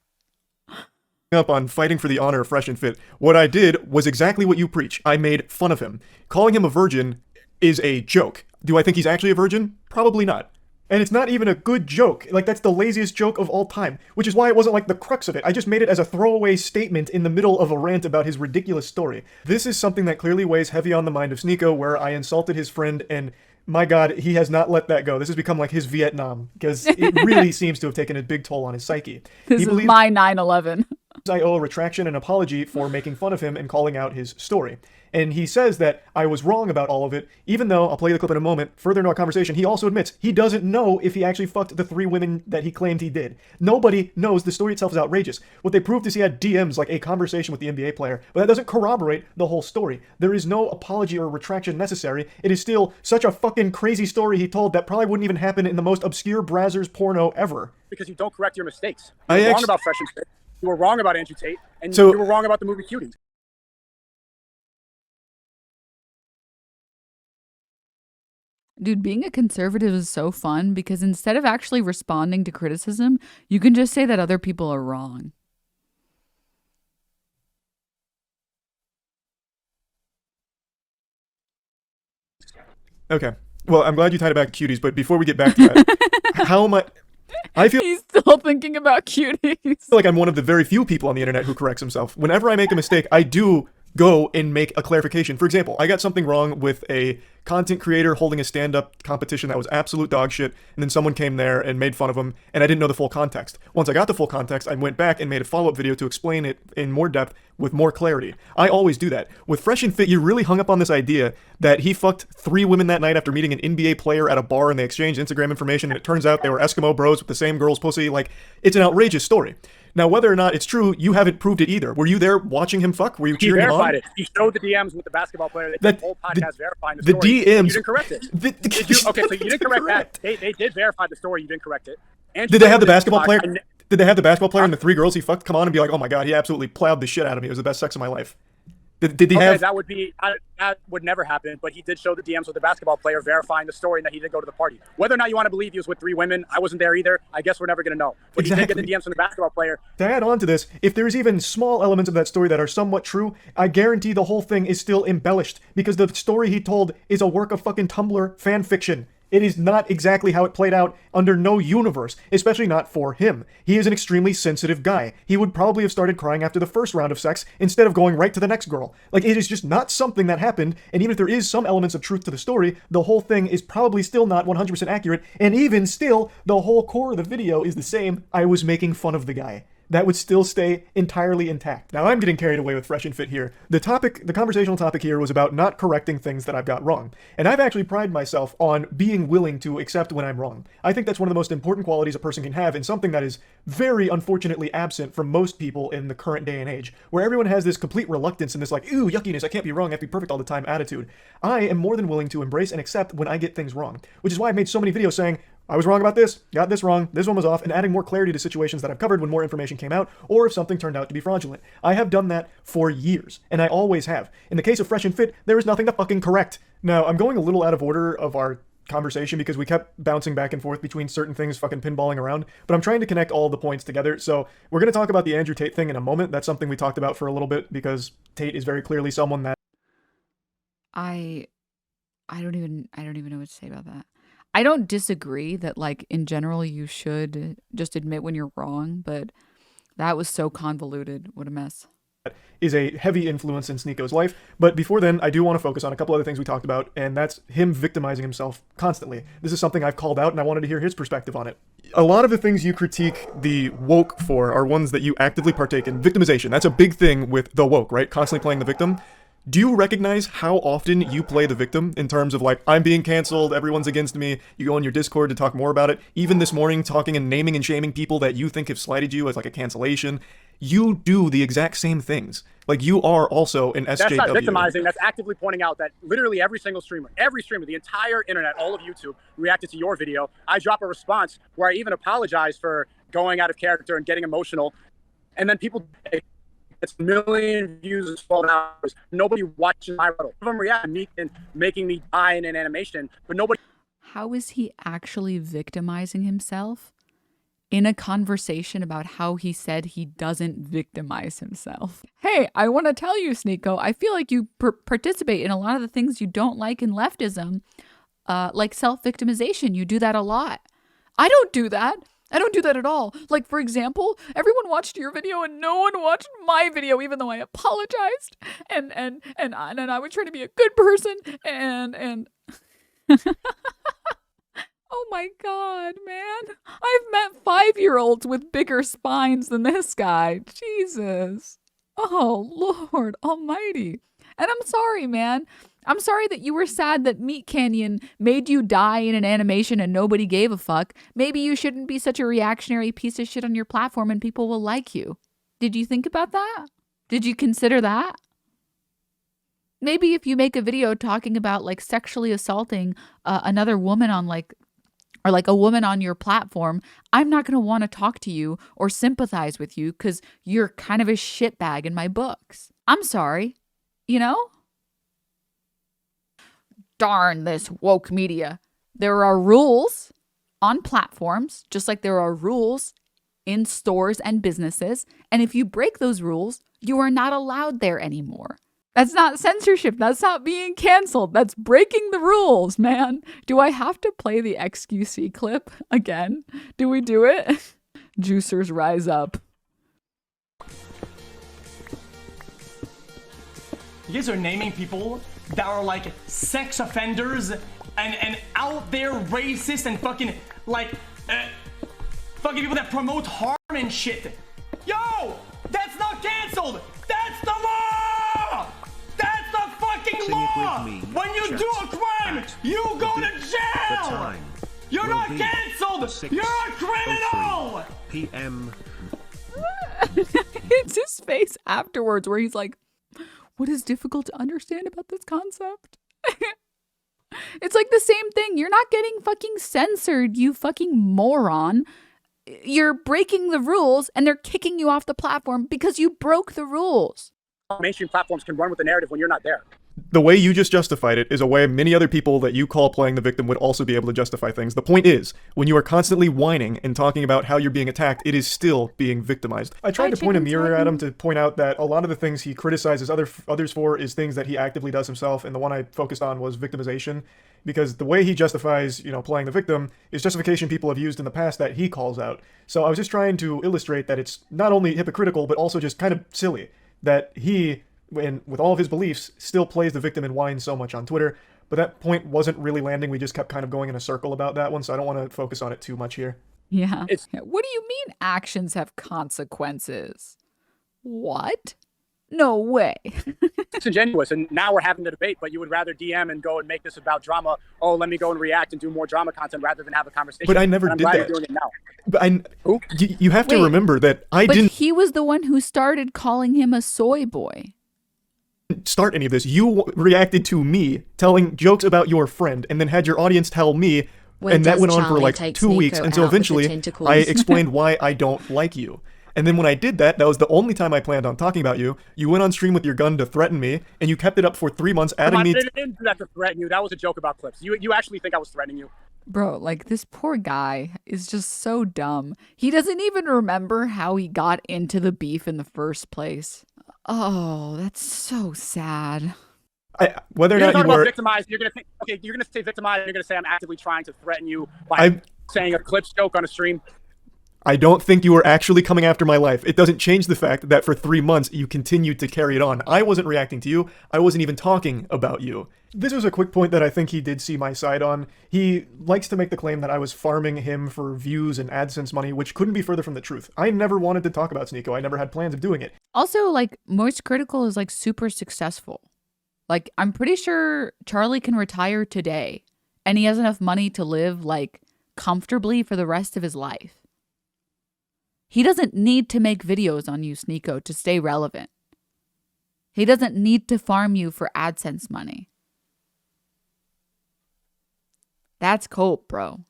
Up on fighting for the honor of Fresh and Fit. What I did was exactly what you preach. I made fun of him. Calling him a virgin is a joke. Do I think he's actually a virgin? Probably not. And it's not even a good joke. Like, that's the laziest joke of all time, which is why it wasn't like the crux of it. I just made it as a throwaway statement in the middle of a rant about his ridiculous story. This is something that clearly weighs heavy on the mind of SNEAKO, where I insulted his friend, and my God, he has not let that go. This has become like his Vietnam, because it really seems to have taken a big toll on his psyche. This is my 9/11. I owe a retraction and apology for making fun of him and calling out his story. And he says that I was wrong about all of it, even though, I'll play the clip in a moment, further into our conversation, he also admits he doesn't know if he actually fucked the 3 women that he claimed he did. Nobody knows. The story itself is outrageous. What they proved is he had DMs, like a conversation with the NBA player, but that doesn't corroborate the whole story. There is no apology or retraction necessary. It is still such a fucking crazy story he told that probably wouldn't even happen in the most obscure Brazzers porno ever. Because you don't correct your mistakes. You were wrong about Fresh and Fit. You were wrong about Andrew Tate, and So- you were wrong about the movie Cuties. Dude, being a conservative is so fun because instead of actually responding to criticism, you can just say that other people are wrong. Okay. Well, I'm glad you tied it back to cuties, but before we get back to that, how much... I feel He's still thinking about cuties. like I'm one of the very few people on the internet who corrects himself. Whenever I make a mistake, I do go and make a clarification. For example, I got something wrong with a content creator holding a stand-up competition that was absolute dog shit, and then someone came there and made fun of him, and I didn't know the full context. Once I got the full context, I went back and made a follow-up video to explain it in more depth with more clarity. I always do that. With Fresh and Fit, you really hung up on this idea that he fucked 3 women that night after meeting an NBA player at a bar, and they exchanged Instagram information, and it turns out they were Eskimo bros with the same girl's pussy. Like, it's an outrageous story. Now, whether or not it's true, you haven't proved it either. Were you there watching him fuck? Were you cheering him on? He verified it. He showed the DMs with the basketball player. They did the whole podcast verifying the story. The DMs. You didn't correct it. Okay, so you didn't correct that. They did verify the story. You didn't correct it. And did they have the basketball player? Did they have the basketball player and the 3 girls he fucked come on and be like, oh my God, he absolutely plowed the shit out of me. It was the best sex of my life. Did he have... That would never happen, but he did show the DMs with the basketball player verifying the story and that he did go to the party. Whether or not you want to believe he was with 3 women, I wasn't there either. I guess we're never going to know. But He did get the DMs from the basketball player. To add on to this, if there's even small elements of that story that are somewhat true, I guarantee the whole thing is still embellished because the story he told is a work of fucking Tumblr fan fiction. It is not exactly how it played out under no universe, especially not for him. He is an extremely sensitive guy. He would probably have started crying after the first round of sex instead of going right to the next girl. Like, it is just not something that happened, and even if there is some elements of truth to the story, the whole thing is probably still not 100% accurate, and even still, the whole core of the video is the same. I was making fun of the guy. that would still stay entirely intact. Now, I'm getting carried away with Fresh and Fit here. The conversational topic here was about not correcting things that I've got wrong. And I've actually prided myself on being willing to accept when I'm wrong. I think that's one of the most important qualities a person can have, and something that is very unfortunately absent from most people in the current day and age, where everyone has this complete reluctance and this like, ooh, yuckiness, I can't be wrong, I have to be perfect all the time attitude. I am more than willing to embrace and accept when I get things wrong, which is why I've made so many videos saying, I was wrong about this, got this wrong, this one was off, and adding more clarity to situations that I've covered when more information came out, or if something turned out to be fraudulent. I have done that for years, and I always have. In the case of Fresh and Fit, there is nothing to fucking correct. Now, I'm going a little out of order of our conversation because we kept bouncing back and forth between certain things fucking pinballing around, but I'm trying to connect all the points together. So we're going to talk about the Andrew Tate thing in a moment. That's something we talked about for a little bit because Tate is very clearly someone that I don't even know what to say about that. I don't disagree that, like, in general, you should just admit when you're wrong, but that was so convoluted. What a mess. is a heavy influence in SNEAKO's life. But before then, I do want to focus on a couple other things we talked about, and that's him victimizing himself constantly. This is something I've called out, and I wanted to hear his perspective on it. A lot of the things you critique the woke for are ones that you actively partake in. Victimization, that's a big thing with the woke, right? Constantly playing the victim. Do you recognize how often you play the victim in terms of like, I'm being canceled, everyone's against me, you go on your Discord to talk more about it, even this morning talking and naming and shaming people that you think have slighted you as like a cancellation? You do the exact same things. Like, you are also an SJW. That's not victimizing, that's actively pointing out that literally every single streamer, the entire internet, all of YouTube reacted to your video. I drop a response where I even apologize for going out of character and getting emotional, and then people... It's a million views in 12 hours. Nobody watches my rebuttal. Some of them react to me and making me die in an animation, but nobody. How is he actually victimizing himself in a conversation about how he said he doesn't victimize himself? Hey, I want to tell you, SNEAKO, I feel like you participate in a lot of the things you don't like in leftism, like self-victimization. You do that a lot. I don't do that. I don't do that at all. Like, for example, everyone watched your video and no one watched my video, even though I apologized and I was trying to be a good person and oh my God, man. I've met 5-year-olds with bigger spines than this guy. Jesus. Oh, Lord Almighty. And I'm sorry, man. I'm sorry that you were sad that Meat Canyon made you die in an animation and nobody gave a fuck. Maybe you shouldn't be such a reactionary piece of shit on your platform and people will like you. Did you think about that? Did you consider that? Maybe if you make a video talking about like sexually assaulting another woman on or a woman on your platform, I'm not going to want to talk to you or sympathize with you because you're kind of a shitbag in my books. I'm sorry. You know? Darn this woke media. There are rules on platforms, just like there are rules in stores and businesses. And if you break those rules, you are not allowed there anymore. That's not censorship. That's not being canceled. That's breaking the rules, man. Do I have to play the XQC clip again? Do we do it? Juicers rise up. You guys are naming people that are like sex offenders and out there racist and fucking like fucking people that promote harm and shit. Yo, that's not canceled. That's the law. That's the fucking law. When you do a crime, you go to jail. You're not canceled. You're a criminal. PM. It's his face afterwards where he's like, what is difficult to understand about this concept? It's like the same thing. You're not getting fucking censored, you fucking moron. You're breaking the rules and they're kicking you off the platform because you broke the rules. Mainstream platforms can run with the narrative when you're not there. The way you just justified it is a way many other people that you call playing the victim would also be able to justify things. The point is, when you are constantly whining and talking about how you're being attacked, it is still being victimized. I tried to point a mirror at him to point out that a lot of the things he criticizes others for is things that he actively does himself, and the one I focused on was victimization, because the way he justifies, playing the victim is justification people have used in the past that he calls out. So I was just trying to illustrate that it's not only hypocritical, but also just kind of silly that he, with all of his beliefs, still plays the victim and whines so much on Twitter. But that point wasn't really landing. We just kept kind of going in a circle about that one, so I don't want to focus on it too much here. Yeah. It's What do you mean actions have consequences? What? No way. disingenuous, and now we're having the debate, but you would rather DM and go and make this about drama. Oh, let me go and react and do more drama content rather than have a conversation. But I never and I'm did glad that. You're doing it now. But Who? you have to Wait, remember that I But didn't he was the one who started calling him a soy boy. start any of this. You reacted to me telling jokes about your friend, and then had your audience tell me, When and that does went on for Charlie like take 2 weeks SNEAKO until out with the eventually tentacles? I explained why I don't like you. And then when I did that, that was the only time I planned on talking about you. You went on stream with your gun to threaten me, and you kept it up for 3 months, adding me. I didn't do that to threaten you. That was a joke about clips. You actually think I was threatening you? Bro, like this poor guy is just so dumb. He doesn't even remember how he got into the beef in the first place. Oh, that's so sad. Whether or You're not talking you about were. victimized. You're gonna say victimized. And you're gonna say I'm actively trying to threaten you by saying a clips joke on a stream. I don't think you were actually coming after my life. It doesn't change the fact that for 3 months you continued to carry it on. I wasn't reacting to you. I wasn't even talking about you. This was a quick point that I think he did see my side on. He likes to make the claim that I was farming him for views and AdSense money, which couldn't be further from the truth. I never wanted to talk about SNEAKO. I never had plans of doing it. Also, like, MoistCr1tikal is like super successful. Like, I'm pretty sure Charlie can retire today and he has enough money to live like comfortably for the rest of his life. He doesn't need to make videos on you, SNEAKO, to stay relevant. He doesn't need to farm you for AdSense money. That's cope, bro.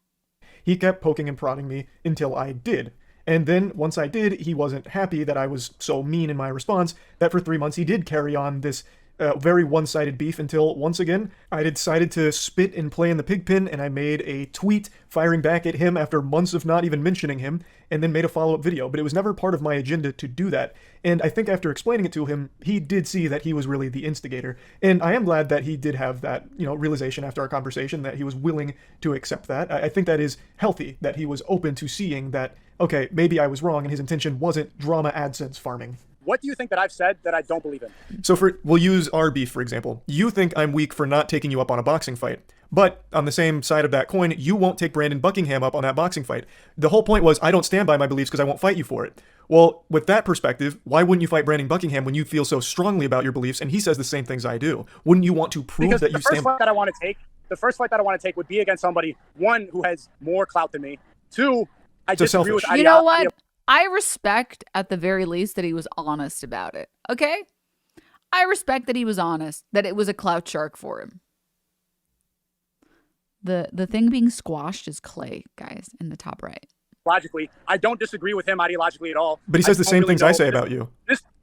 He kept poking and prodding me until I did. And then once I did, he wasn't happy that I was so mean in my response that for 3 months he did carry on this very one-sided beef until, once again, I decided to spit and play in the pig pen, and I made a tweet firing back at him after months of not even mentioning him, and then made a follow-up video. But it was never part of my agenda to do that. And I think after explaining it to him, he did see that he was really the instigator. And I am glad that he did have that, realization after our conversation, that he was willing to accept that. I think that is healthy, that he was open to seeing that, okay, maybe I was wrong and his intention wasn't drama AdSense farming. What do you think that I've said that I don't believe in? So we'll use our beef, for example. You think I'm weak for not taking you up on a boxing fight. But on the same side of that coin, you won't take Brandon Buckingham up on that boxing fight. The whole point was I don't stand by my beliefs because I won't fight you for it. Well, with that perspective, why wouldn't you fight Brandon Buckingham when you feel so strongly about your beliefs and he says the same things I do? Wouldn't you want to prove Because that you stand? The first fight that I want to take would be against somebody, one, who has more clout than me. Two, I So disagree with selfish. You know what? I respect, at the very least, that he was honest about it. Okay? I respect that he was honest, that it was a clout shark for him. The thing being squashed is clay, guys, in the top right. Logically, I don't disagree with him ideologically at all. But he says the same things I say about you.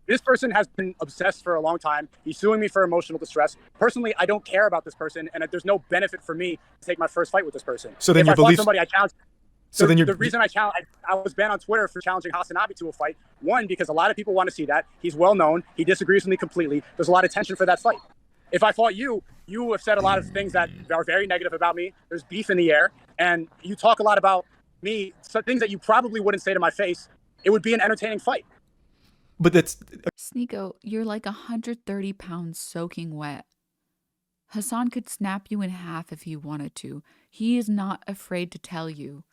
This person has been obsessed for a long time. He's suing me for emotional distress. Personally, I don't care about this person, and there's no benefit for me to take my first fight with this person. So then if your I fought beliefs. somebody, I challenge. So then The reason I was banned on Twitter for challenging Hasanabi to a fight, one, because a lot of people want to see that. He's well known. He disagrees with me completely. There's a lot of tension for that fight. If I fought you, you have said a lot of things that are very negative about me. There's beef in the air, and you talk a lot about me, some things that you probably wouldn't say to my face. It would be an entertaining fight. But that's. SNEAKO, you're like 130 pounds soaking wet. Hassan could snap you in half if he wanted to. He is not afraid to tell you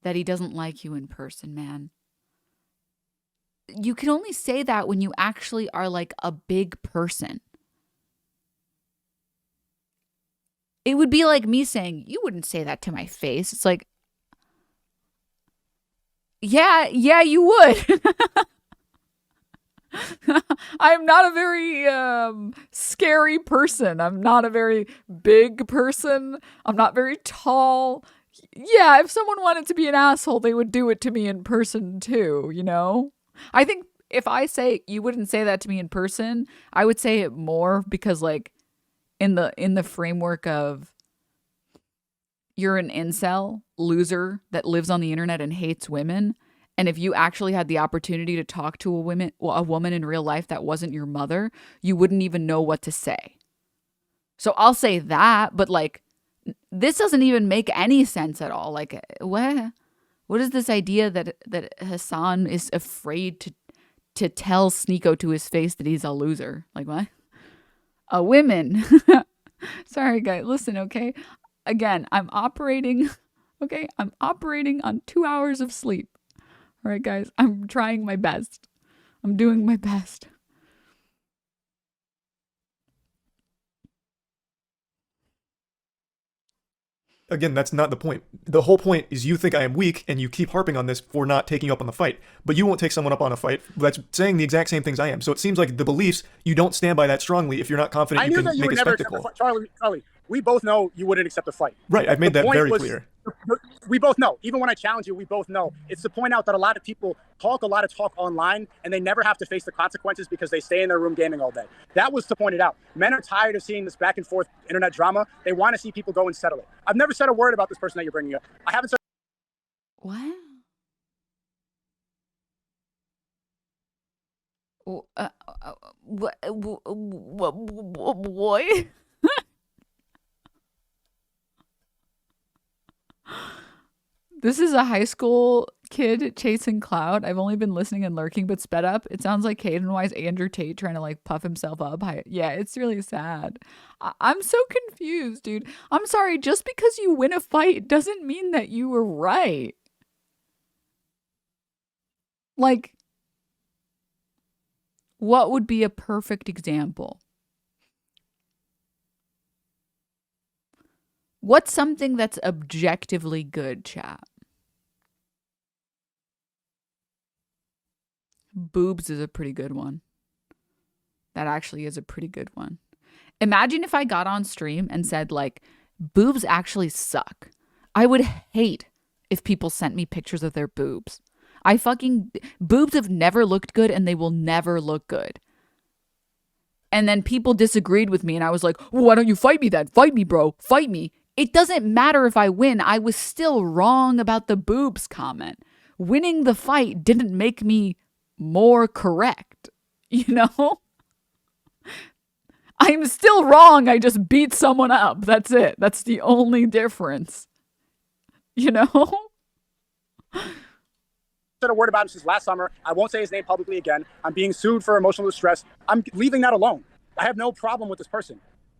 that he doesn't like you in person, man. You can only say that when you actually are like a big person. It would be like me saying, you wouldn't say that to my face. It's like, yeah, you would. I'm not a very scary person. I'm not a very big person. I'm not very tall. Yeah, if someone wanted to be an asshole, they would do it to me in person too, you know? I think if I say you wouldn't say that to me in person, I would say it more because like in the framework of you're an incel loser that lives on the internet and hates women. And if you actually had the opportunity to talk to a woman in real life that wasn't your mother, you wouldn't even know what to say. So I'll say that, but like, this doesn't even make any sense at all. Like, what is this idea that Hassan is afraid to tell SNEAKO to his face that he's a loser? Like, what? Women. Sorry, guys. Listen, okay? Again, I'm operating Okay, I'm operating on 2 hours of sleep. All right, guys, I'm trying my best. I'm doing my best. Again, that's not the point. The whole point is you think I am weak, and you keep harping on this for not taking you up on the fight. But you won't take someone up on a fight that's saying the exact same things I am. So it seems like the beliefs, you don't stand by that strongly if you're not confident you can make a spectacle. Charlie, we both know you wouldn't accept a fight. Right, I've made that very clear. We both know. Even when I challenge you, we both know. It's to point out that a lot of people talk a lot of talk online, and they never have to face the consequences because they stay in their room gaming all day. That was to point it out. Men are tired of seeing this back and forth internet drama. They want to see people go and settle it. I've never said a word about this person that you're bringing up. I haven't said. What? What? This is a high school kid chasing clout. I've only been listening and lurking, but sped up. It sounds like Caden Wise Andrew Tate trying to like puff himself up. Yeah, it's really sad. I'm so confused, dude. I'm sorry. Just because you win a fight doesn't mean that you were right. Like, what would be a perfect example? What's something that's objectively good, chat? Boobs is a pretty good one. That actually is a pretty good one. Imagine if I got on stream and said, like, boobs actually suck. I would hate if people sent me pictures of their boobs. Boobs have never looked good and they will never look good. And then people disagreed with me and I was like, well, why don't you fight me then? Fight me, bro. Fight me. It doesn't matter if I win. I was still wrong about the boobs comment. Winning the fight didn't make me more correct, you know? I'm still wrong. I just beat someone up. That's it. That's the only difference. You know? Said a word about him since last summer. I won't say his name publicly again. I'm being sued for emotional distress. I'm leaving that alone. I have no problem with this person.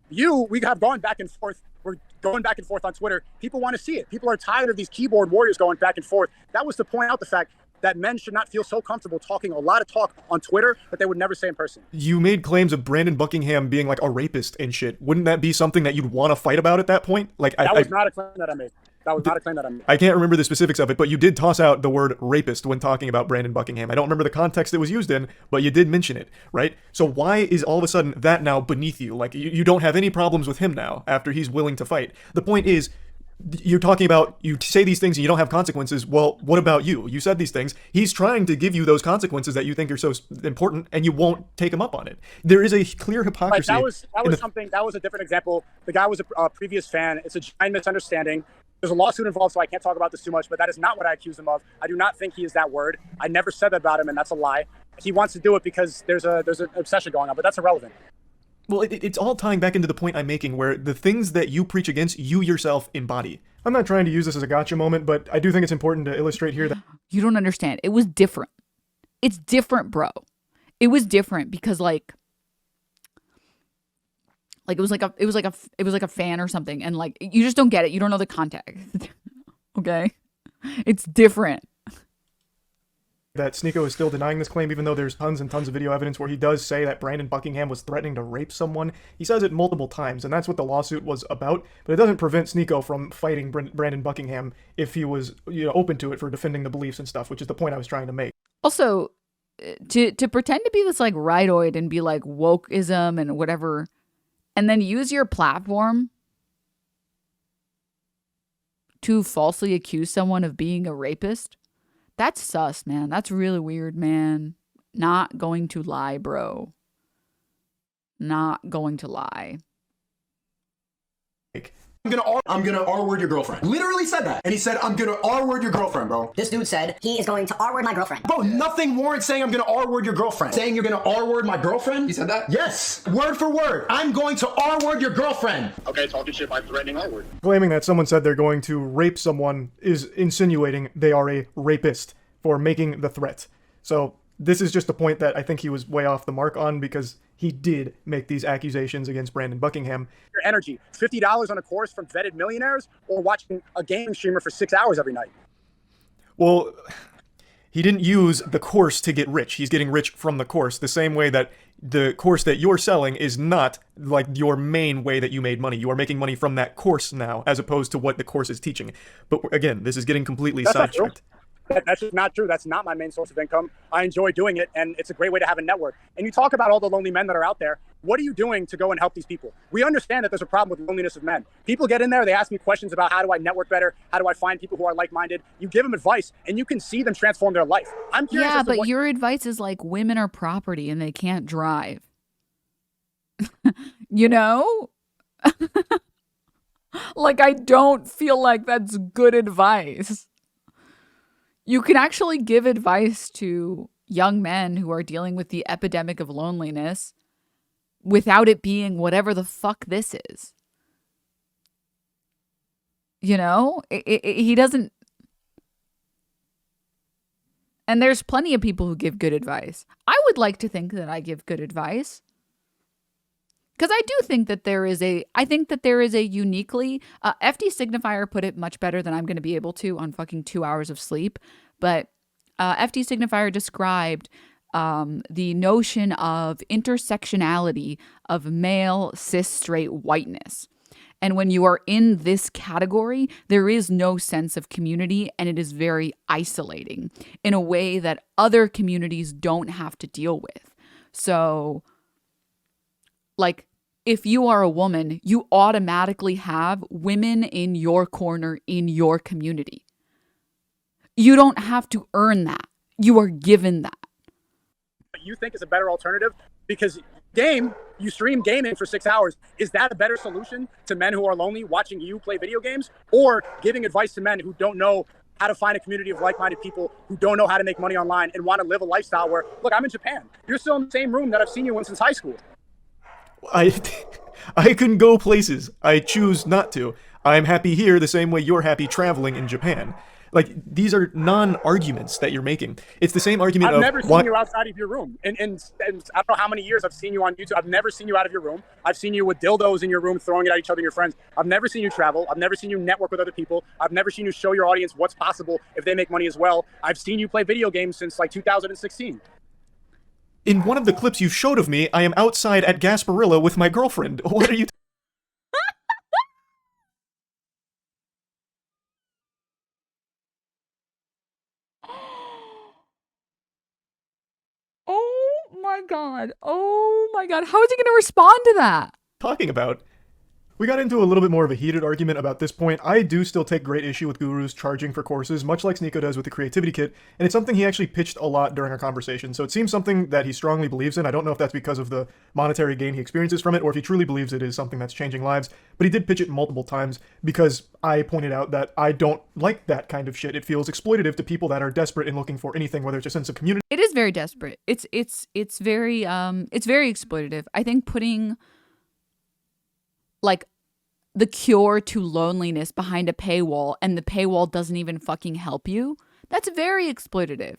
We have gone back and forth. We're going back and forth on Twitter. People want to see it. People are tired of these keyboard warriors going back and forth. That was to point out the fact that men should not feel so comfortable talking a lot of talk on Twitter that they would never say in person. You made claims of Brandon Buckingham being like a rapist and shit. Wouldn't that be something that you'd want to fight about at that point? Like, that was not a claim that I made. That was not a claim that I made. I can't remember the specifics of it, but you did toss out the word rapist when talking about Brandon Buckingham. I don't remember the context it was used in, but you did mention it, right? So why is all of a sudden that now beneath you? Like, you don't have any problems with him now after he's willing to fight. The point is, you're talking about, you say these things and you don't have consequences. Well, what about you? You said these things. He's trying to give you those consequences that you think are so important, and you won't take him up on it. There is a clear hypocrisy. Right, that was a different example. The guy was a previous fan. It's a giant misunderstanding. There's a lawsuit involved, so I can't talk about this too much, but that is not what I accuse him of. I do not think he is that word. I never said that about him, and that's a lie. He wants to do it because there's an obsession going on, but that's irrelevant. Well, it's all tying back into the point I'm making, where the things that you preach against, you yourself embody. I'm not trying to use this as a gotcha moment, but I do think it's important to illustrate here that you don't understand. It was different. It's different, bro. It was different because like it was like a fan or something, and like you just don't get it. You don't know the context. Okay? It's different. That SNEAKO is still denying this claim, even though there's tons and tons of video evidence where he does say that Brandon Buckingham was threatening to rape someone. He says it multiple times, and that's what the lawsuit was about, but it doesn't prevent SNEAKO from fighting Brandon Buckingham if he was, open to it for defending the beliefs and stuff, which is the point I was trying to make. Also, to pretend to be this like rightoid and be like wokeism and whatever, and then use your platform to falsely accuse someone of being a rapist, that's sus, man. That's really weird, man. Not going to lie, bro. Not going to lie. I'm gonna R-word your girlfriend. Literally said that. And he said, I'm gonna R-word your girlfriend, bro. This dude said he is going to R-word my girlfriend. Bro, nothing warrants saying I'm gonna R-word your girlfriend. Saying you're gonna R-word my girlfriend? He said that? Yes. Word for word. I'm going to R-word your girlfriend. Okay, talking shit by threatening R-word. Claiming that someone said they're going to rape someone is insinuating they are a rapist for making the threat. So this is just a point that I think he was way off the mark on, because he did make these accusations against Brandon Buckingham. Your energy, $50 on a course from vetted millionaires, or watching a gaming streamer for 6 hours every night? Well, he didn't use the course to get rich. He's getting rich from the course, the same way that the course that you're selling is not like your main way that you made money. You are making money from that course now, as opposed to what the course is teaching. But again, this is getting completely sidetracked. That's just not true. That's not my main source of income. I enjoy doing it, and it's a great way to have a network. And you talk about all the lonely men that are out there. What are you doing to go and help these people? We understand that there's a problem with loneliness of men. People get in there, they ask me questions about how do I network better? How do I find people who are like-minded? You give them advice, and you can see them transform their life. I'm curious. Yeah, but your advice is like women are property and they can't drive. You know? Like, I don't feel like that's good advice. You can actually give advice to young men who are dealing with the epidemic of loneliness without it being whatever the fuck this is. You know, he doesn't. And there's plenty of people who give good advice. I would like to think that I give good advice. Because I do think that there is a uniquely, FD Signifier put it much better than I'm going to be able to on fucking 2 hours of sleep. But FD Signifier described the notion of intersectionality of male cis straight whiteness. And when you are in this category, there is no sense of community, and it is very isolating in a way that other communities don't have to deal with. So, like, if you are a woman, you automatically have women in your corner in your community. You don't have to earn that. You are given that. What you think is a better alternative? Because you stream gaming for 6 hours. Is that a better solution to men who are lonely watching you play video games? Or giving advice to men who don't know how to find a community of like-minded people who don't know how to make money online and want to live a lifestyle where, look, I'm in Japan. You're still in the same room that I've seen you in since high school. I can go places. I choose not to. I'm happy here the same way you're happy traveling in Japan. Like, these are non-arguments that you're making. It's the same argument I've of... never seen you outside of your room. And I don't know how many years I've seen you on YouTube. I've never seen you out of your room. I've seen you with dildos in your room, throwing it at each other and your friends. I've never seen you travel. I've never seen you network with other people. I've never seen you show your audience what's possible if they make money as well. I've seen you play video games since, like, 2016. In one of the clips you showed of me, I am outside at Gasparilla with my girlfriend. What are you... Oh my god. How is he going to respond to that? talking about? We got into a little bit more of a heated argument about this point. I do still take great issue with gurus charging for courses, much like SNEAKO does with the creativity kit, and it's something he actually pitched a lot during our conversation, so it seems something that he strongly believes in. I don't know if that's because of the monetary gain he experiences from it, or if he truly believes it is something that's changing lives, but he did pitch it multiple times because I pointed out that I don't like that kind of shit. It feels exploitative to people that are desperate and looking for anything, whether it's a sense of community. It is very desperate. It's very exploitative. I think putting like the cure to loneliness behind a paywall and the paywall doesn't even fucking help you, that's very exploitative.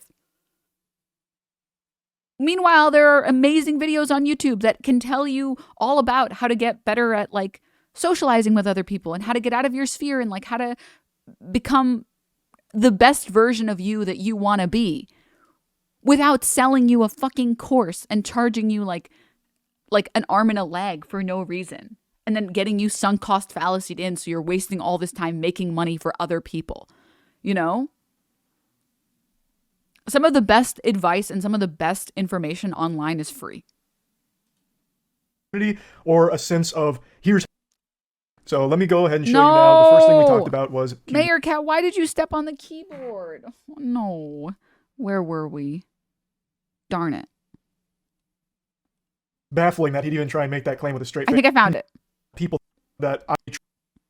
Meanwhile, there are amazing videos on YouTube that can tell you all about how to get better at like socializing with other people and how to get out of your sphere and like how to become the best version of you that you want to be without selling you a fucking course and charging you like an arm and a leg for no reason. And then getting you sunk cost fallacied in so you're wasting all this time making money for other people. You know? Some of the best advice and some of the best information online is free. Or a sense of, here's... So let me go ahead and show you now. The first thing we talked about was... Mayor Cat, why did you step on the keyboard? Oh, no. Where were we? Darn it. Baffling that he'd even try and make that claim with a straight face. I think I found it. People that I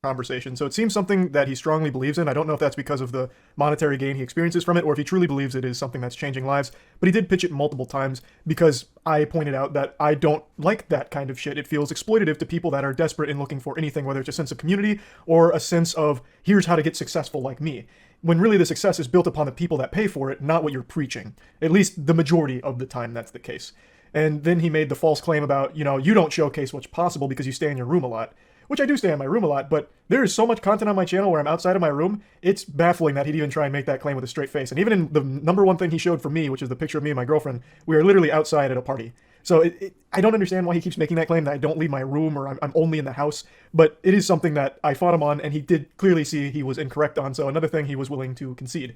conversation. So it seems something that he strongly believes in. I don't know if that's because of the monetary gain he experiences from it or if he truly believes it is something that's changing lives, but he did pitch it multiple times because I pointed out that I don't like that kind of shit. It feels exploitative to people that are desperate and looking for anything, whether it's a sense of community or a sense of, here's how to get successful like me. when really the success is built upon the people that pay for it, not what you're preaching. At least the majority of the time that's the case. And then he made the false claim about, you don't showcase what's possible because you stay in your room a lot, which I do stay in my room a lot, but there is so much content on my channel where I'm outside of my room, it's baffling that he'd even try and make that claim with a straight face. And even in the number one thing he showed for me, which is the picture of me and my girlfriend, we are literally outside at a party. So I don't understand why he keeps making that claim that I don't leave my room or I'm only in the house, but it is something that I fought him on, and he did clearly see he was incorrect on, so another thing he was willing to concede.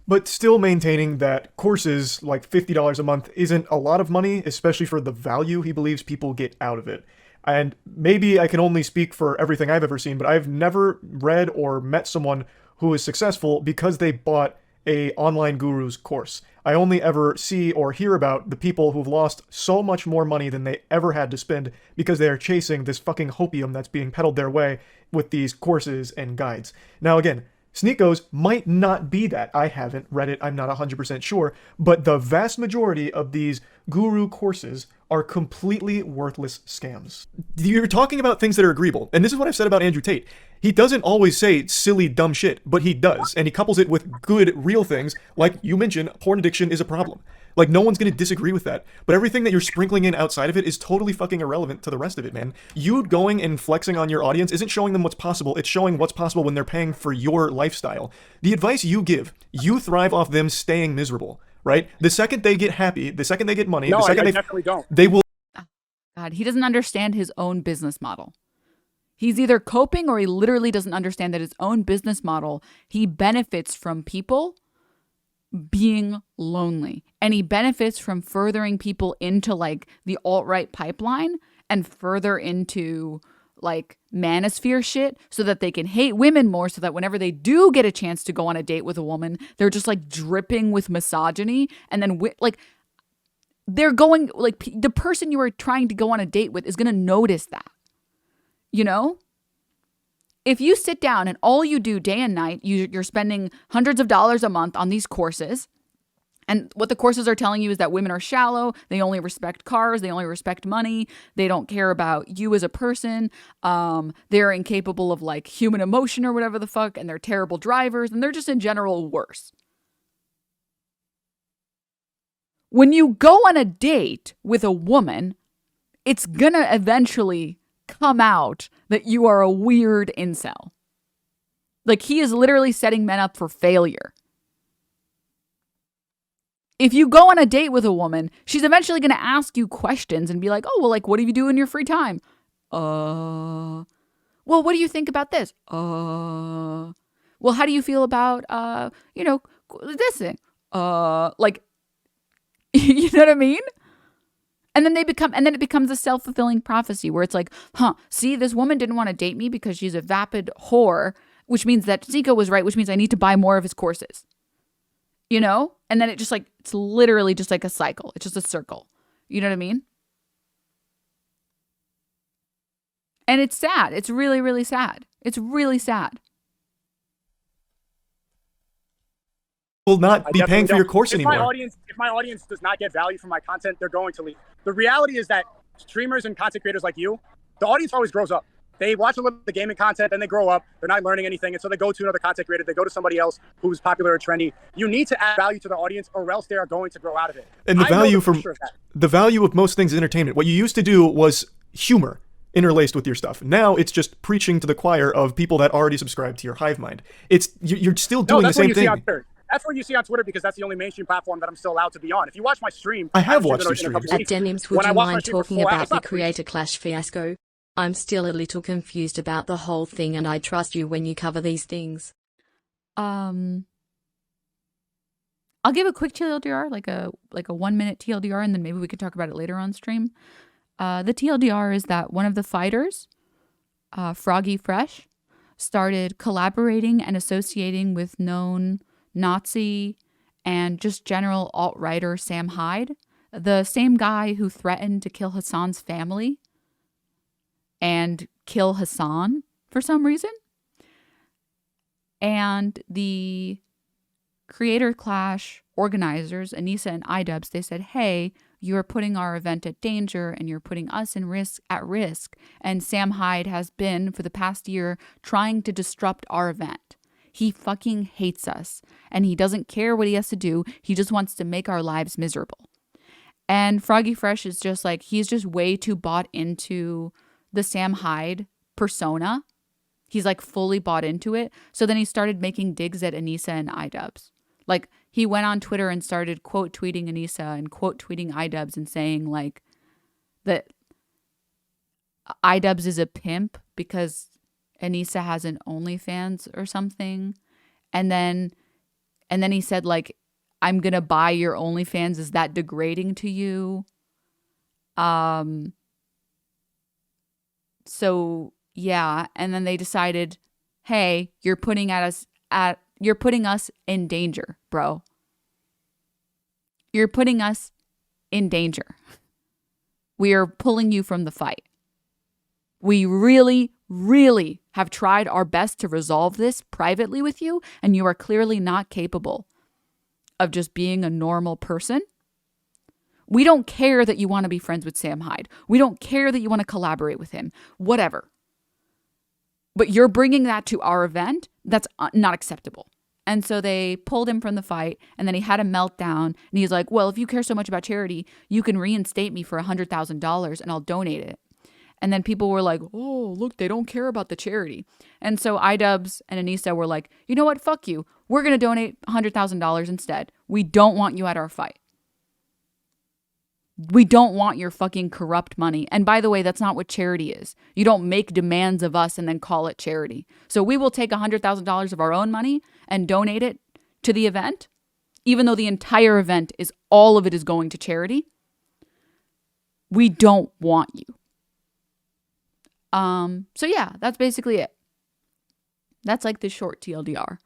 But still maintaining that courses like $50 a month isn't a lot of money, especially for the value he believes people get out of it. And maybe I can only speak for everything I've ever seen, but I've never read or met someone who is successful because they bought a online guru's course. I only ever see or hear about the people who've lost so much more money than they ever had to spend because they are chasing this fucking hopium that's being peddled their way with these courses and guides. Now again, SNEAKO's might not be that. I haven't read it, I'm not 100% sure, but the vast majority of these guru courses are completely worthless scams. You're talking about things that are agreeable, and this is what I've said about Andrew Tate. He doesn't always say silly, dumb shit, but he does, and he couples it with good, real things, like you mentioned, porn addiction is a problem. Like, no one's gonna disagree with that, but everything that you're sprinkling in outside of it is totally fucking irrelevant to the rest of it, man. You going and flexing on your audience isn't showing them what's possible, it's showing what's possible when they're paying for your lifestyle. The advice you give, you thrive off them staying miserable, right? The second they get happy, the second they get money, No, the second I definitely don't. they will. God, he doesn't understand his own business model. He's either coping or he literally doesn't understand that his own business model, he benefits from people being lonely. And he benefits from furthering people into like the alt-right pipeline and further into like manosphere shit so that they can hate women more, so that whenever they do get a chance to go on a date with a woman, they're just like dripping with misogyny. And then like they're going, like the person you are trying to go on a date with is going to notice that, you know? If you sit down and all you do day and night, you're spending hundreds of dollars a month on these courses, and what the courses are telling you is that women are shallow, they only respect cars, they only respect money, they don't care about you as a person, they're incapable of like human emotion or whatever the fuck, and they're terrible drivers, and they're just in general worse. When you go on a date with a woman, it's gonna eventually come out that you are a weird incel. Like, he is literally setting men up for failure. If you go on a date with a woman, she's eventually going to ask you questions and be like, oh, well, like, what do you do in your free time? Well, what do you think about this? Well, how do you feel about, this thing? Like, you know what I mean? And then it becomes a self-fulfilling prophecy where it's like, see, this woman didn't want to date me because she's a vapid whore, which means that SNEAKO was right, which means I need to buy more of his courses. You know? And then it's literally just like a cycle. It's just a circle. You know what I mean? And it's sad. It's really, really sad. It's really sad. Will not be paying for your course anymore. If my audience does not get value from my content, they're going to leave. The reality is that streamers and content creators like you, the audience always grows up. They watch a little of the gaming content, then they grow up. They're not learning anything, and so they go to another content creator. They go to somebody else who's popular or trendy. You need to add value to the audience, or else they are going to grow out of it. And the value of most things is entertainment. What you used to do was humor interlaced with your stuff. Now it's just preaching to the choir of people that already subscribe to your hive mind. You're still doing the same thing. That's what you see on Twitter, because that's the only mainstream platform that I'm still allowed to be on. If you watch my stream, I have watched your streams. At Denims, would you mind talking about the creator clash fiasco? I'm still a little confused about the whole thing, and I trust you when you cover these things. I'll give a quick TLDR, like a 1 minute TLDR, and then maybe we could talk about it later on stream. The TLDR is that one of the fighters, Froggy Fresh, started collaborating and associating with known Nazi and just general alt-righter Sam Hyde, the same guy who threatened to kill Hassan's family and kill Hassan for some reason. And the Creator Clash organizers, Anissa and iDubbbz, they said, hey, you're putting our event at danger and you're putting us at risk. And Sam Hyde has been, for the past year, trying to disrupt our event. He fucking hates us. And he doesn't care what he has to do. He just wants to make our lives miserable. And Froggy Fresh is just like, he's just way too bought into the Sam Hyde persona. He's like fully bought into it. So then he started making digs at Anissa and iDubbbz. Like, he went on Twitter and started quote tweeting Anissa and quote tweeting iDubbbz and saying like that iDubbbz is a pimp because Anissa has an OnlyFans or something. And then he said like, I'm going to buy your OnlyFans. Is that degrading to you? So yeah. And then they decided, hey, you're putting us in danger, bro. You're putting us in danger. We are pulling you from the fight. We really, really have tried our best to resolve this privately with you, and you are clearly not capable of just being a normal person. We don't care that you want to be friends with Sam Hyde. We don't care that you want to collaborate with him. Whatever. But you're bringing that to our event. That's not acceptable. And so they pulled him from the fight, and then he had a meltdown, and he's like, well, if you care so much about charity, you can reinstate me for $100,000 and I'll donate it. And then people were like, oh, look, they don't care about the charity. And so iDubbbz and Anissa were like, you know what? Fuck you. We're going to donate $100,000 instead. We don't want you at our fight. We don't want your fucking corrupt money. And by the way, that's not what charity is. You don't make demands of us and then call it charity. So we will take $100,000 of our own money and donate it to the event, even though the entire event is, all of it is going to charity. We don't want you. So yeah, that's basically it. That's like the short TLDR.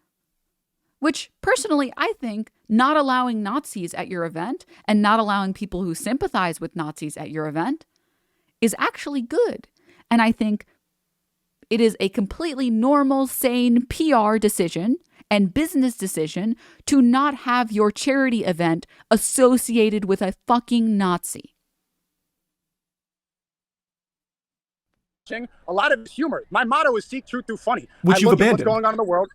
Which, personally, I think not allowing Nazis at your event and not allowing people who sympathize with Nazis at your event is actually good. And I think it is a completely normal, sane PR decision and business decision to not have your charity event associated with a fucking Nazi. A lot of humor. My motto is seek truth through funny. Which you've abandoned. What's going on in the world.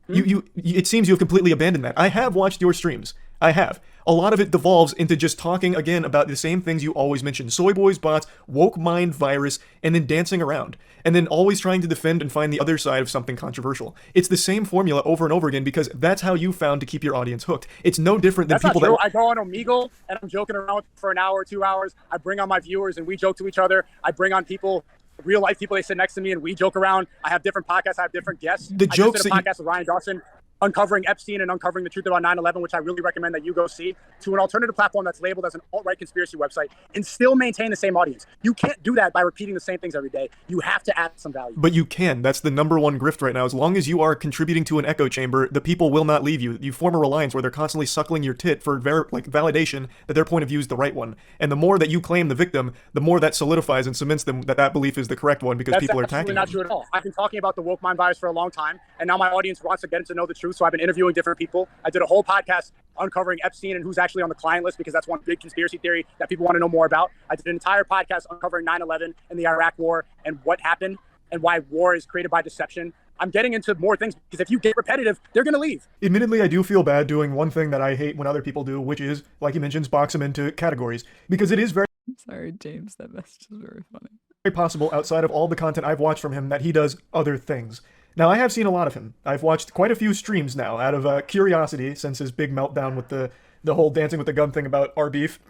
It seems you have completely abandoned that. I have watched your streams. I have. A lot of it devolves into just talking again about the same things you always mention. Soy boys, bots, woke mind virus, and then dancing around. And then always trying to defend and find the other side of something controversial. It's the same formula over and over again because that's how you found to keep your audience hooked. It's no different than people that... I go on Omegle and I'm joking around for an hour, 2 hours. I bring on my viewers and we joke to each other. I bring on people... real life people, they sit next to me and we joke around. I have different podcasts. I have different guests. I just did a podcast with Ryan Dawson uncovering Epstein and uncovering the truth about 9/11, which I really recommend that you go see, to an alternative platform that's labeled as an alt-right conspiracy website and still maintain the same audience. You can't do that by repeating the same things every day. You have to add some value. But you can. That's the number one grift right now. As long as you are contributing to an echo chamber, the people will not leave you. You form a reliance where they're constantly suckling your tit for validation that their point of view is the right one. And the more that you claim the victim, the more that solidifies and cements them that belief is the correct one because people are attacking That's absolutely not true at all. I've been talking about the woke mind virus for a long time, and now my audience wants to get to know the truth, so I've been interviewing different people. I did a whole podcast uncovering Epstein and who's actually on the client list because that's one big conspiracy theory that people want to know more about. I did an entire podcast uncovering 9/11 and the Iraq War and what happened and why war is created by deception. I'm getting into more things because if you get repetitive, they're going to leave. Admittedly, I do feel bad doing one thing that I hate when other people do, which is, like he mentions, box them into categories. Because it is very... Sorry, James, that message is very funny. Very possible, outside of all the content I've watched from him, that he does other things. Now, I have seen a lot of him. I've watched quite a few streams now, out of curiosity, since his big meltdown with the whole dancing with the gun thing about our beef.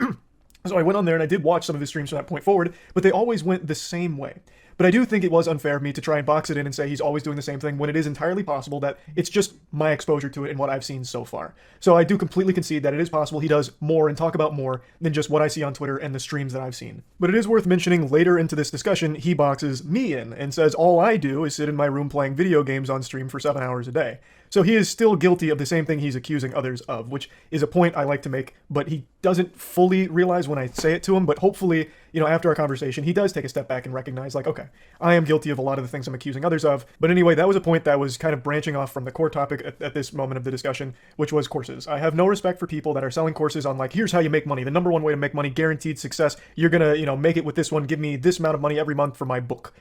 So I went on there and I did watch some of his streams from that point forward, but they always went the same way. But I do think it was unfair of me to try and box it in and say he's always doing the same thing when it is entirely possible that it's just my exposure to it and what I've seen so far. So I do completely concede that it is possible he does more and talk about more than just what I see on Twitter and the streams that I've seen. But it is worth mentioning later into this discussion, he boxes me in and says all I do is sit in my room playing video games on stream for 7 hours a day. So he is still guilty of the same thing he's accusing others of, which is a point I like to make, but he doesn't fully realize when I say it to him, but hopefully, after our conversation, he does take a step back and recognize, like, okay, I am guilty of a lot of the things I'm accusing others of. But anyway, that was a point that was kind of branching off from the core topic at this moment of the discussion, which was courses. I have no respect for people that are selling courses on, like, here's how you make money, the number one way to make money, guaranteed success, you're gonna, make it with this one, give me this amount of money every month for my book.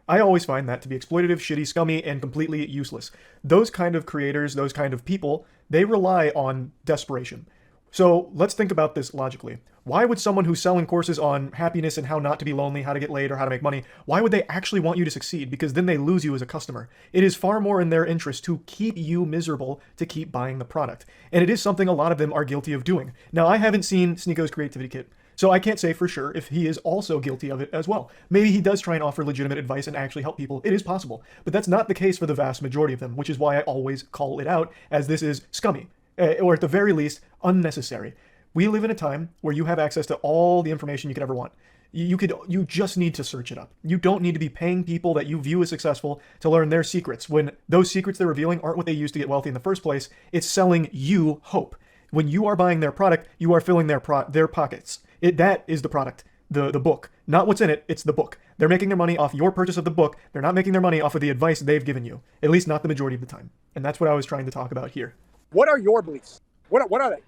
I always find that to be exploitative, shitty, scummy, and completely useless. Those kind of creators, those kind of people, they rely on desperation. So let's think about this logically. Why would someone who's selling courses on happiness and how not to be lonely, how to get laid, or how to make money, why would they actually want you to succeed? Because then they lose you as a customer. It is far more in their interest to keep you miserable to keep buying the product. And it is something a lot of them are guilty of doing. Now, I haven't seen SNEAKO's creativity kit, so I can't say for sure if he is also guilty of it as well. Maybe he does try and offer legitimate advice and actually help people. It is possible. But that's not the case for the vast majority of them, which is why I always call it out as this is scummy. Or at the very least, unnecessary. We live in a time where you have access to all the information you could ever want. You just need to search it up. You don't need to be paying people that you view as successful to learn their secrets, when those secrets they're revealing aren't what they used to get wealthy in the first place. It's selling you hope. When you are buying their product, you are filling their pockets. That is the product, the book. Not what's in it, it's the book. They're making their money off your purchase of the book. They're not making their money off of the advice they've given you. At least not the majority of the time. And that's what I was trying to talk about here. What are your beliefs? What are they?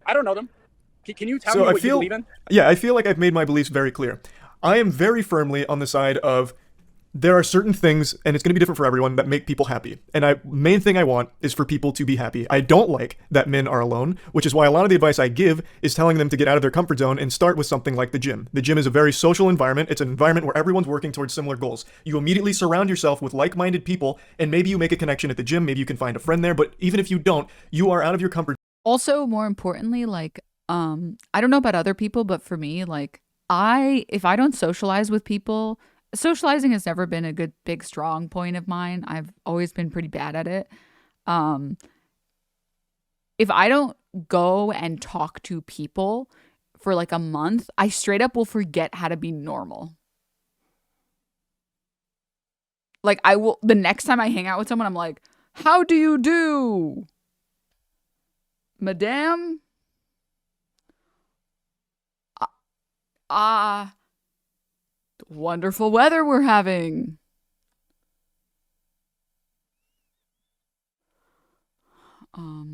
I don't know them. Can you tell me what you believe in? Yeah, I feel like I've made my beliefs very clear. I am very firmly on the side of there are certain things, and it's going to be different for everyone, that make people happy. And main thing I want is for people to be happy. I don't like that men are alone, which is why a lot of the advice I give is telling them to get out of their comfort zone and start with something like the gym. The gym is a very social environment. It's an environment where everyone's working towards similar goals. You immediately surround yourself with like-minded people, and maybe you make a connection at the gym. Maybe you can find a friend there, but even if you don't, you are out of your comfort. Also, more importantly, like, I don't know about other people, but for me, like, if I don't socialize with people, socializing has never been a good, big, strong point of mine. I've always been pretty bad at it. If I don't go and talk to people for like a month, I straight up will forget how to be normal. Like, the next time I hang out with someone, I'm like, how do you do? Madame? Wonderful weather we're having. I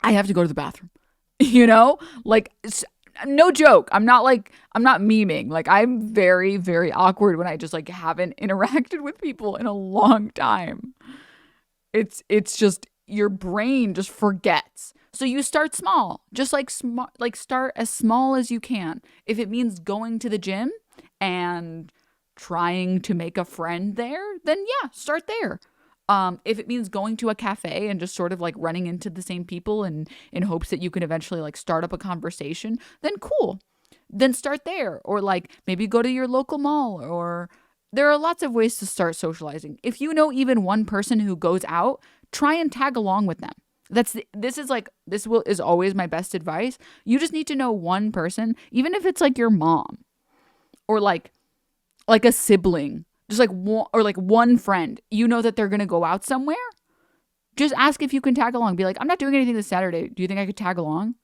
have to go to the bathroom. You know? Like, no joke. I'm not memeing. Like, I'm very, very awkward when I just like haven't interacted with people in a long time. It's just your brain just forgets. So you start small, just like start as small as you can. If it means going to the gym and trying to make a friend there, then yeah, start there. If it means going to a cafe and just sort of like running into the same people and in hopes that you can eventually like start up a conversation, then cool. Then start there. Or like maybe go to your local mall, or there are lots of ways to start socializing. If you know even one person who goes out, try and tag along with them. This is always my best advice. You just need to know one person, even if it's like your mom or like a sibling, just like one friend. You know that they're going to go out somewhere. Just ask if you can tag along. Be like, I'm not doing anything this Saturday. Do you think I could tag along?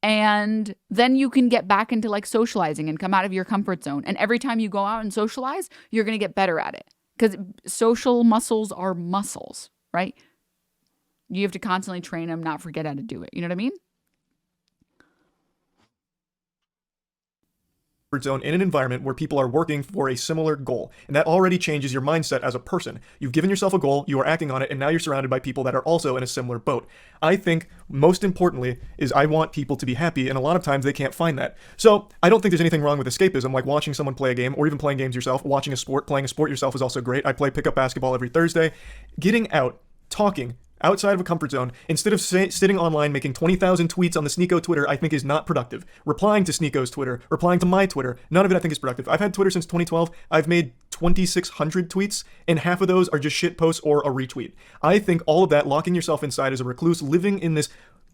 And then you can get back into like socializing and come out of your comfort zone. And every time you go out and socialize, you're going to get better at it, because social muscles are muscles. Right? You have to constantly train them, not forget how to do it. You know what I mean? Zone in an environment where people are working for a similar goal. And that already changes your mindset as a person. You've given yourself a goal, you are acting on it, and now you're surrounded by people that are also in a similar boat. I think most importantly is I want people to be happy, and a lot of times they can't find that. So I don't think there's anything wrong with escapism, like watching someone play a game or even playing games yourself. Watching a sport, playing a sport yourself is also great. I play pickup basketball every Thursday. Getting out, talking, outside of a comfort zone, instead of sitting online making 20,000 tweets on the SNEAKO Twitter, I think is not productive. Replying to SNEAKO's Twitter, replying to my Twitter, none of it I think is productive. I've had Twitter since 2012. I've made 2,600 tweets, and half of those are just shit posts or a retweet. I think all of that, locking yourself inside as a recluse, living in this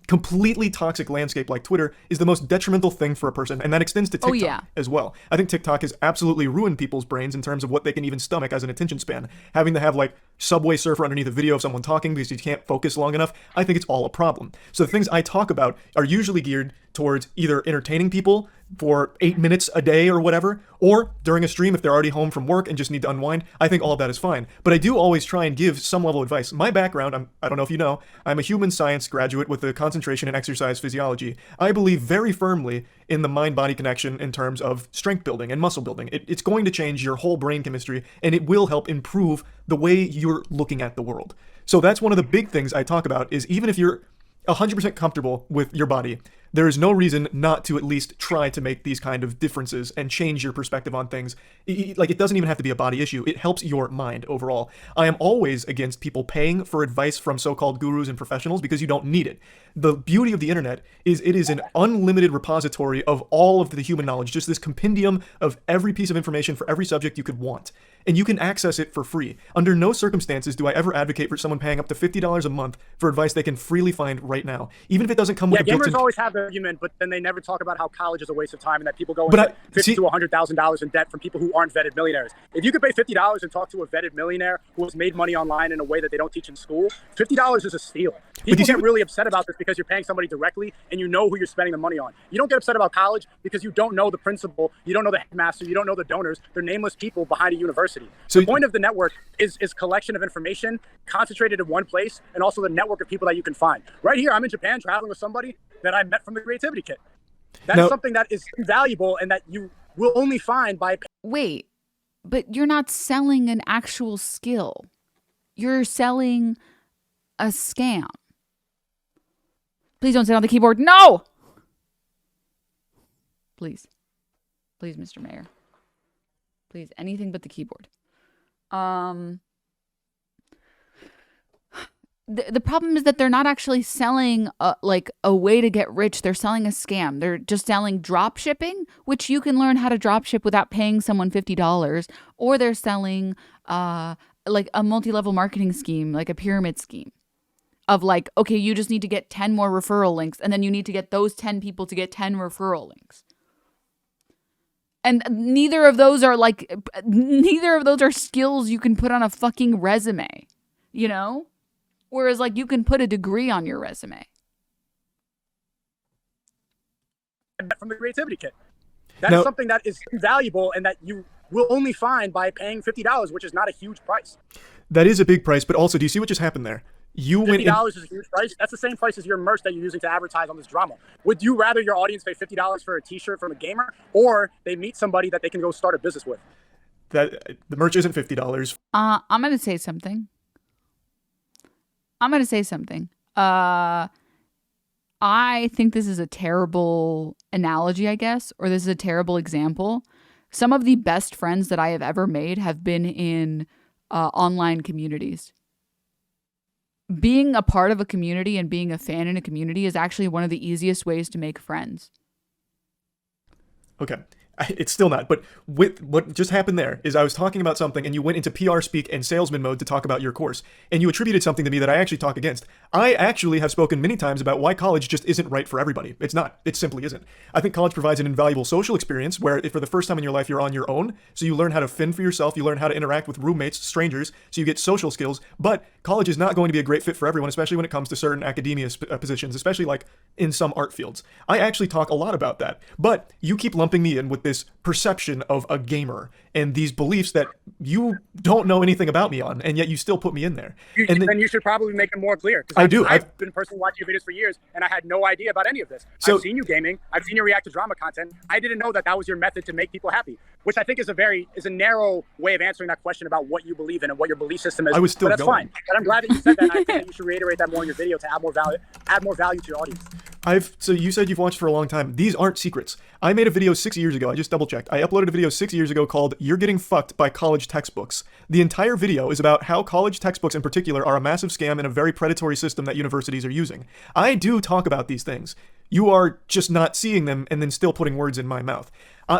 completely toxic landscape like Twitter, is the most detrimental thing for a person, and that extends to TikTok as well. I think TikTok has absolutely ruined people's brains in terms of what they can even stomach as an attention span. Having to have like Subway Surfer underneath a video of someone talking because you can't focus long enough, I think it's all a problem. So the things I talk about are usually geared towards either entertaining people for 8 minutes a day or whatever, or during a stream if they're already home from work and just need to unwind. I think all of that is fine. But I do always try and give some level of advice. My background, I don't know if you know, I'm a human science graduate with a concentration in exercise physiology. I believe very firmly in the mind-body connection in terms of strength building and muscle building. It's going to change your whole brain chemistry, and it will help improve the way you're looking at the world. So that's one of the big things I talk about, is even if you're 100% comfortable with your body, there is no reason not to at least try to make these kind of differences and change your perspective on things. Like, it doesn't even have to be a body issue. It helps your mind overall. I am always against people paying for advice from so-called gurus and professionals because you don't need it. The beauty of the internet is it is an unlimited repository of all of the human knowledge, just this compendium of every piece of information for every subject you could want. And you can access it for free. Under no circumstances do I ever advocate for someone paying up to $50 a month for advice they can freely find right now, even if it doesn't come with a built-in... Gamers always have the argument, but then they never talk about how college is a waste of time and that people go into $50,000 to $100,000 in debt from people who aren't vetted millionaires. If you could pay $50 and talk to a vetted millionaire who has made money online in a way that they don't teach in school, $50 is a steal. People get really upset about this because you're paying somebody directly and you know who you're spending the money on. You don't get upset about college because you don't know the principal, you don't know the headmaster, you don't know the donors. They're nameless people behind a university. So the point of the network is collection of information concentrated in one place, and also the network of people that you can find. Right here, I'm in Japan traveling with somebody that I met from the Creativity Kit. That's something that is invaluable and that you will only find by... Wait, but you're not selling an actual skill. You're selling a scam. Please don't sit on the keyboard. No! Please. Please, Mr. Mayor. Please, anything but the keyboard. The problem is that they're not actually selling a way to get rich. They're selling a scam. They're just selling drop shipping, which you can learn how to drop ship without paying someone $50. Or they're selling like a multi-level marketing scheme, like a pyramid scheme of like, okay, you just need to get 10 more referral links, and then you need to get those 10 people to get 10 referral links. And neither of those are skills you can put on a fucking resume, you know? Whereas like you can put a degree on your resume. From the Creativity Kit. That is something that is valuable and that you will only find by paying $50, which is not a huge price. That is a big price, but also, do you see what just happened there? $50 is a huge price. That's the same price as your merch that you're using to advertise on this drama. Would you rather your audience pay $50 for a t-shirt from a gamer, or they meet somebody that they can go start a business with? That the merch isn't $50. I'm going to say something. I think this is a terrible analogy, I guess, or this is a terrible example. Some of the best friends that I have ever made have been in online communities. Being a part of a community and being a fan in a community is actually one of the easiest ways to make friends. Okay. It's still not, but with what just happened there is I was talking about something and you went into PR speak and salesman mode to talk about your course, and you attributed something to me that I actually talk against. I actually have spoken many times about why college just isn't right for everybody. It's not. It simply isn't. I think college provides an invaluable social experience where for the first time in your life you're on your own, so you learn how to fend for yourself, you learn how to interact with roommates, strangers, so you get social skills, but college is not going to be a great fit for everyone, especially when it comes to certain academia positions, especially like in some art fields. I actually talk a lot about that, but you keep lumping me in with this perception of a gamer and these beliefs that you don't know anything about me on, and yet you still put me in there. And then you should probably make it more clear. I've been personally watching your videos for years, and I had no idea about any of this. So, I've seen you gaming. I've seen you react to drama content. I didn't know that was your method to make people happy, which I think is a narrow way of answering that question about what you believe in and what your belief system is. I was still but that's going. fine. But I'm glad that you said that. And I think that you should reiterate that more in your video to add more value to your audience. So you said you've watched for a long time. These aren't secrets. I made a video 6 years ago. I just double checked. I uploaded a video 6 years ago called "You're Getting Fucked by College Textbooks." The entire video is about how college textbooks in particular are a massive scam and a very predatory system that universities are using. I do talk about these things. You are just not seeing them and then still putting words in my mouth.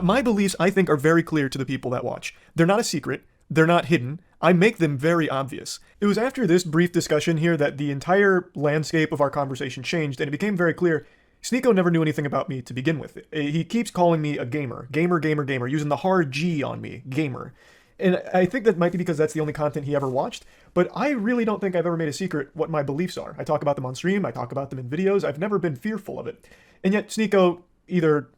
My beliefs, I think, are very clear to the people that watch. They're not a secret. They're not hidden. I make them very obvious. It was after this brief discussion here that the entire landscape of our conversation changed, and it became very clear SNEAKO never knew anything about me to begin with. He keeps calling me a gamer, using the hard G on me, gamer. And I think that might be because that's the only content he ever watched, but I really don't think I've ever made a secret what my beliefs are. I talk about them on stream, I talk about them in videos, I've never been fearful of it. And yet SNEAKO either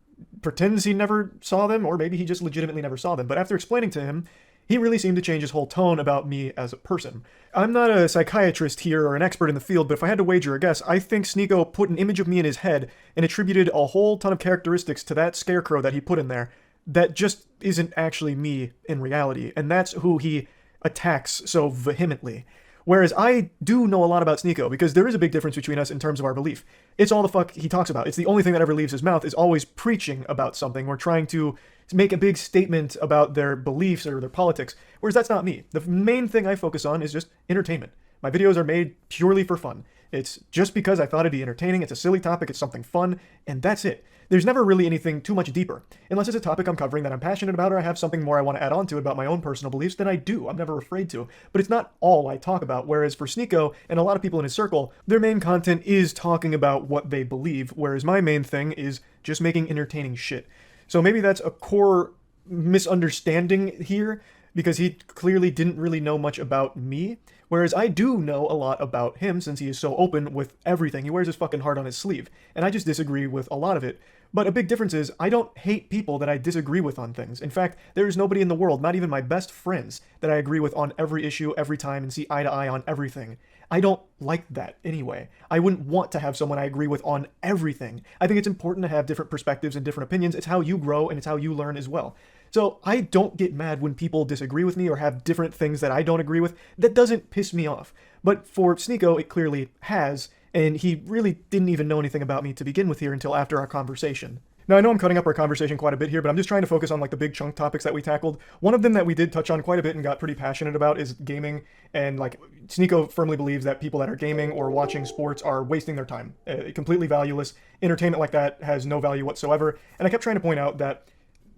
pretends he never saw them, or maybe he just legitimately never saw them. But after explaining to him, he really seemed to change his whole tone about me as a person. I'm not a psychiatrist here or an expert in the field, but if I had to wager a guess, I think SNEAKO put an image of me in his head and attributed a whole ton of characteristics to that scarecrow that he put in there that just isn't actually me in reality, and that's who he attacks so vehemently. Whereas I do know a lot about SNEAKO, because there is a big difference between us in terms of our belief. It's all the fuck he talks about. It's the only thing that ever leaves his mouth, is always preaching about something or trying to make a big statement about their beliefs or their politics, whereas that's not me. The main thing I focus on is just entertainment. My videos are made purely for fun. It's just because I thought it'd be entertaining, it's a silly topic, it's something fun, and that's it. There's never really anything too much deeper. Unless it's a topic I'm covering that I'm passionate about, or I have something more I want to add on to about my own personal beliefs, then I do. I'm never afraid to. But it's not all I talk about, whereas for SNEAKO and a lot of people in his circle, their main content is talking about what they believe, whereas my main thing is just making entertaining shit. So maybe that's a core misunderstanding here, because he clearly didn't really know much about me, whereas I do know a lot about him since he is so open with everything. He wears his fucking heart on his sleeve, and I just disagree with a lot of it. But a big difference is I don't hate people that I disagree with on things. In fact, there is nobody in the world, not even my best friends, that I agree with on every issue every time and see eye to eye on everything. I don't like that anyway. I wouldn't want to have someone I agree with on everything. I think it's important to have different perspectives and different opinions. It's how you grow and it's how you learn as well. So I don't get mad when people disagree with me or have different things that I don't agree with. That doesn't piss me off. But for SNEAKO, it clearly has, and he really didn't even know anything about me to begin with here until after our conversation. Now, I know I'm cutting up our conversation quite a bit here, but I'm just trying to focus on like the big chunk topics that we tackled. One of them that we did touch on quite a bit and got pretty passionate about is gaming, and like SNEAKO firmly believes that people that are gaming or watching sports are wasting their time. Completely valueless. Entertainment like that has no value whatsoever. And I kept trying to point out that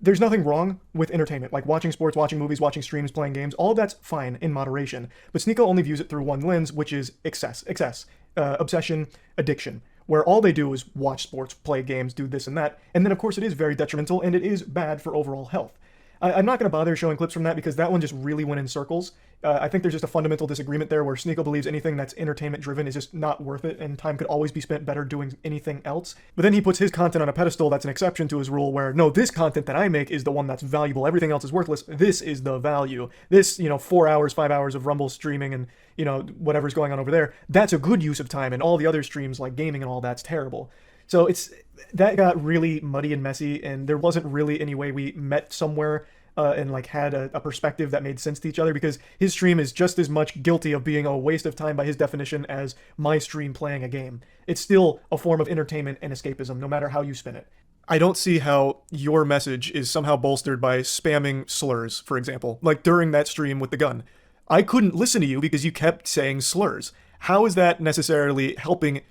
there's nothing wrong with entertainment, like watching sports, watching movies, watching streams, playing games. All of that's fine in moderation. But SNEAKO only views it through one lens, which is excess, obsession, addiction, where all they do is watch sports, play games, do this and that. And then, of course, it is very detrimental, and it is bad for overall health. I'm not going to bother showing clips from that because that one just really went in circles. I think there's just a fundamental disagreement there where SNEAKO believes anything that's entertainment driven is just not worth it, and time could always be spent better doing anything else. But then he puts his content on a pedestal that's an exception to his rule where, no, this content that I make is the one that's valuable. Everything else is worthless. This is the value. This, 4 hours, 5 hours of Rumble streaming and, whatever's going on over there, that's a good use of time, and all the other streams like gaming and all that's terrible. So that got really muddy and messy, and there wasn't really any way we met somewhere and like had a perspective that made sense to each other, because his stream is just as much guilty of being a waste of time by his definition as my stream playing a game. It's still a form of entertainment and escapism, no matter how you spin it. I don't see how your message is somehow bolstered by spamming slurs, for example, like during that stream with the gun. I couldn't listen to you because you kept saying slurs. How is that necessarily helping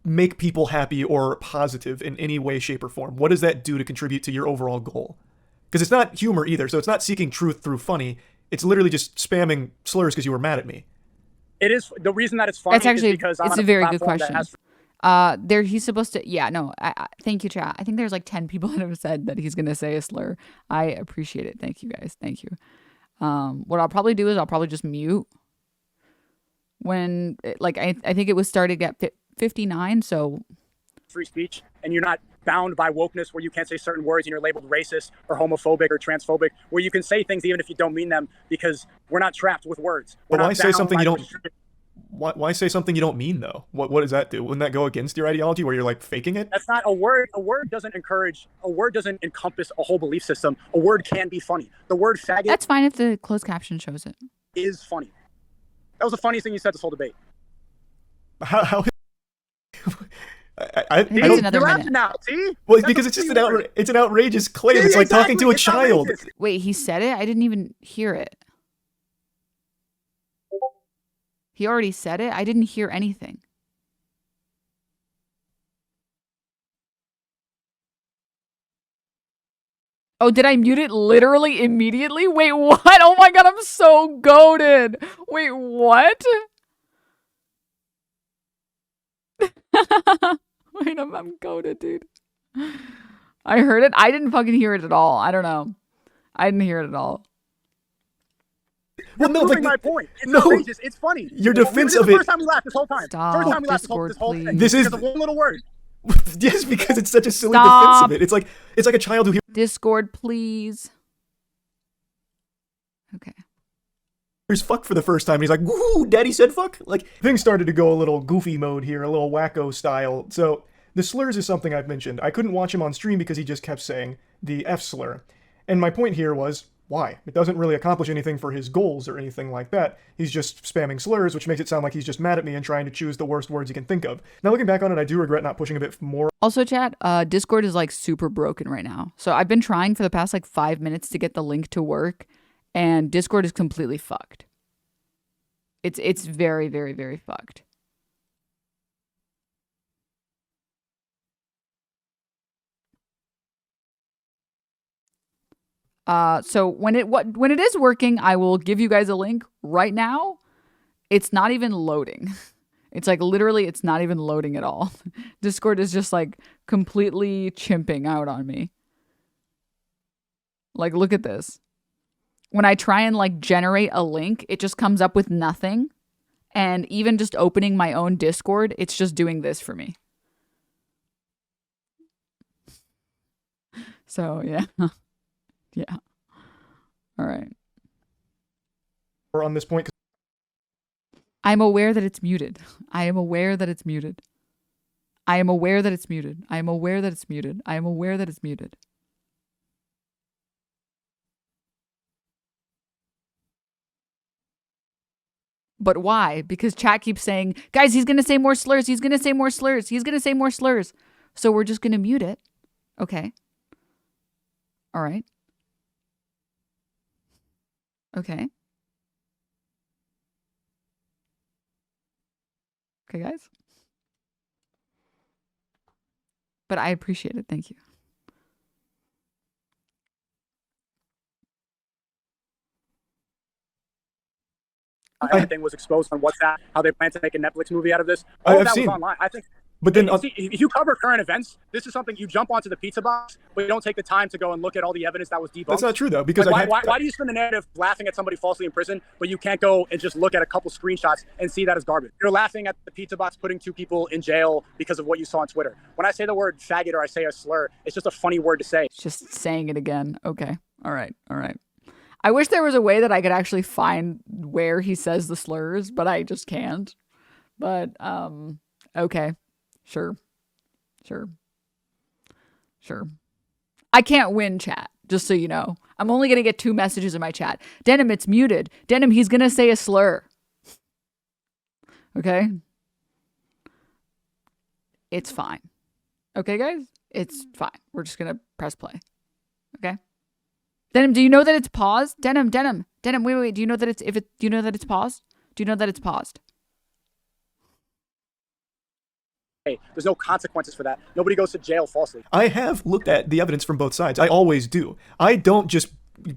make people happy or positive in any way, shape, or form? What does that do to contribute to your overall goal? Because it's not humor either, so it's not seeking truth through funny. It's literally just spamming slurs because you were mad at me. It is the reason that it's funny. That's actually is because it's a very good question. He's supposed to. Yeah, no. Thank you, chat. I think there's like 10 people that have said that he's gonna say a slur. I appreciate it. Thank you, guys. Thank you. What I'll probably do is I'll probably just mute when I think it was started at 59. So free speech, and you're not bound by wokeness where you can't say certain words and you're labeled racist or homophobic or transphobic, where you can say things even if you don't mean them, because we're not trapped with words. But why say something you don't? Why say something you don't mean though? What does that do? Wouldn't that go against your ideology where you're like faking it? That's not a word. A word doesn't encompass a whole belief system. A word can be funny. The word faggot. That's fine if the closed caption shows it. Is funny. That was the funniest thing you said this whole debate. How? It's another minute. Now, see? Well, because it's just an outrageous claim. It's like talking to a child. Wait, he said it? I didn't even hear it. He already said it? I didn't hear anything. Oh, did I mute it literally immediately? Wait, what? Oh my god, I'm so goated. Wait, what? Wait, I'm goated, dude. I heard it. I didn't fucking hear it at all. I don't know. I didn't hear it at all. Well, no, proving like, my point. It's no, outrageous. It's funny. your defense This is of the it. first time we laughed this whole time. Stop. First time we laughed Discord, this whole thing. This is because of one little word. Yes, because it's such a silly Stop. defense of it. It's like a child who Discord, please. Okay. hears fuck for the first time and he's like, woohoo, daddy said fuck. Like, things started to go a little goofy mode here, a little wacko style. So the slurs is something I've mentioned. I couldn't watch him on stream because he just kept saying the F slur. And my point here was, why? It doesn't really accomplish anything for his goals or anything like that. He's just spamming slurs, which makes it sound like he's just mad at me and trying to choose the worst words he can think of. Now, looking back on it, I do regret not pushing a bit more. Also, chat, Discord is like super broken right now. So I've been trying for the past like 5 minutes to get the link to work, and Discord is completely fucked. It's very, very, very fucked. So when it is working, I will give you guys a link right now. It's not even loading. It's like literally it's not even loading at all. Discord is just like completely chimping out on me. Like, look at this. When I try and like generate a link, it just comes up with nothing. And even just opening my own Discord, it's just doing this for me. So, yeah. Yeah. All right. Or on this point, I'm aware that it's muted. I am aware that it's muted. I am aware that it's muted. I am aware that it's muted. I am aware that it's muted. But why? Because chat keeps saying, guys, he's going to say more slurs. He's going to say more slurs. He's going to say more slurs. So we're just going to mute it. Okay. All right. Okay. Okay, guys. But I appreciate it. Thank you. Everything was exposed on WhatsApp, how they plan to make a Netflix movie out of this. I've All of that seen. was online. I think. But then, see, if you cover current events, this is something you jump onto the pizza box, but you don't take the time to go and look at all the evidence that was debunked. That's not true, though, because like, why do you spend the narrative laughing at somebody falsely in prison, but you can't go and just look at a couple screenshots and see that as garbage? You're laughing at the pizza box putting 2 people in jail because of what you saw on Twitter. When I say the word faggot or I say a slur, it's just a funny word to say. Just saying it again. Okay. All right. All right. I wish there was a way that I could actually find where he says the slurs, but I just can't. But, okay. Sure. I can't win, chat, just so you know. I'm only going to get 2 messages in my chat. Denim, it's muted. Denim, he's going to say a slur. Okay? It's fine. Okay, guys? It's fine. We're just going to press play. Okay? Denim, do you know that it's paused? Denim, wait. Do you know that it's do you know that it's paused? Do you know that it's paused? There's no consequences for that. Nobody goes to jail falsely. I have looked at the evidence from both sides. I always do. I don't just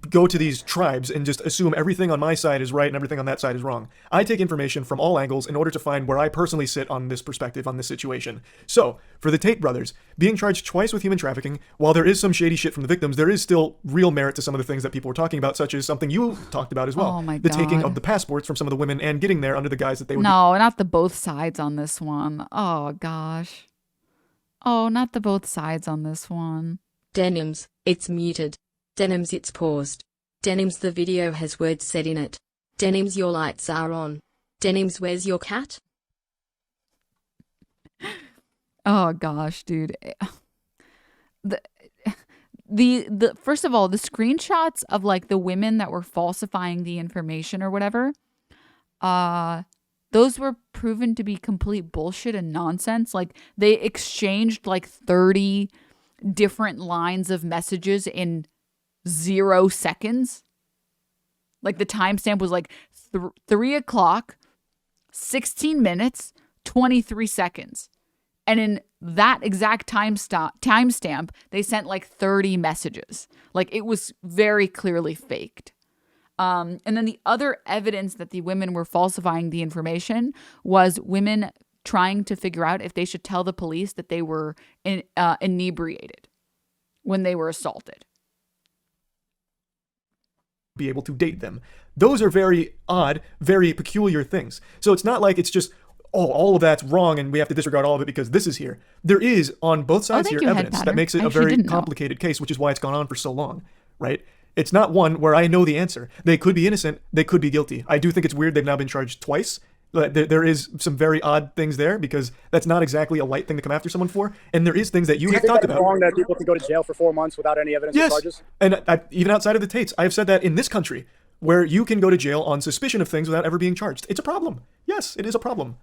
go to these tribes and just assume everything on my side is right and everything on that side is wrong. I take information from all angles in order to find where I personally sit on this perspective, on this situation. So, for the Tate brothers, being charged twice with human trafficking, while there is some shady shit from the victims, there is still real merit to some of the things that people were talking about, such as something you talked about as well. Oh my the God. taking of the passports from some of the women and getting there under the guise that they would No, not the both sides on this one. Oh, gosh. Oh, not the both sides on this one. Denims, it's muted. Denims, it's paused. Denims, the video has words said in it. Denims, your lights are on. Denims, where's your cat? Oh gosh, dude. The first of all, the screenshots of like the women that were falsifying the information or whatever, those were proven to be complete bullshit and nonsense. Like they exchanged like 30 different lines of messages in 0 seconds. Like the timestamp was like 3 o'clock, 16 minutes, 23 seconds. And in that exact timestamp, they sent like 30 messages. Like it was very clearly faked. And then the other evidence that the women were falsifying the information was women trying to figure out if they should tell the police that they were inebriated when they were assaulted. be able to date them. Those are very odd, very peculiar things. So it's not like it's just, oh, all of that's wrong and we have to disregard all of it because this is here. There is, on both sides here, evidence that makes it a very complicated case, which is why it's gone on for so long, right? It's not one where I know the answer. They could be innocent, they could be guilty. I do think it's weird they've now been charged twice. There is some very odd things there because that's not exactly a light thing to come after someone for. And there is things that you have talked about. It's wrong that people can go to jail for 4 months without any evidence of charges? And even outside of the Tates, I have said that in this country, where you can go to jail on suspicion of things without ever being charged. It's a problem. Yes, it is a problem.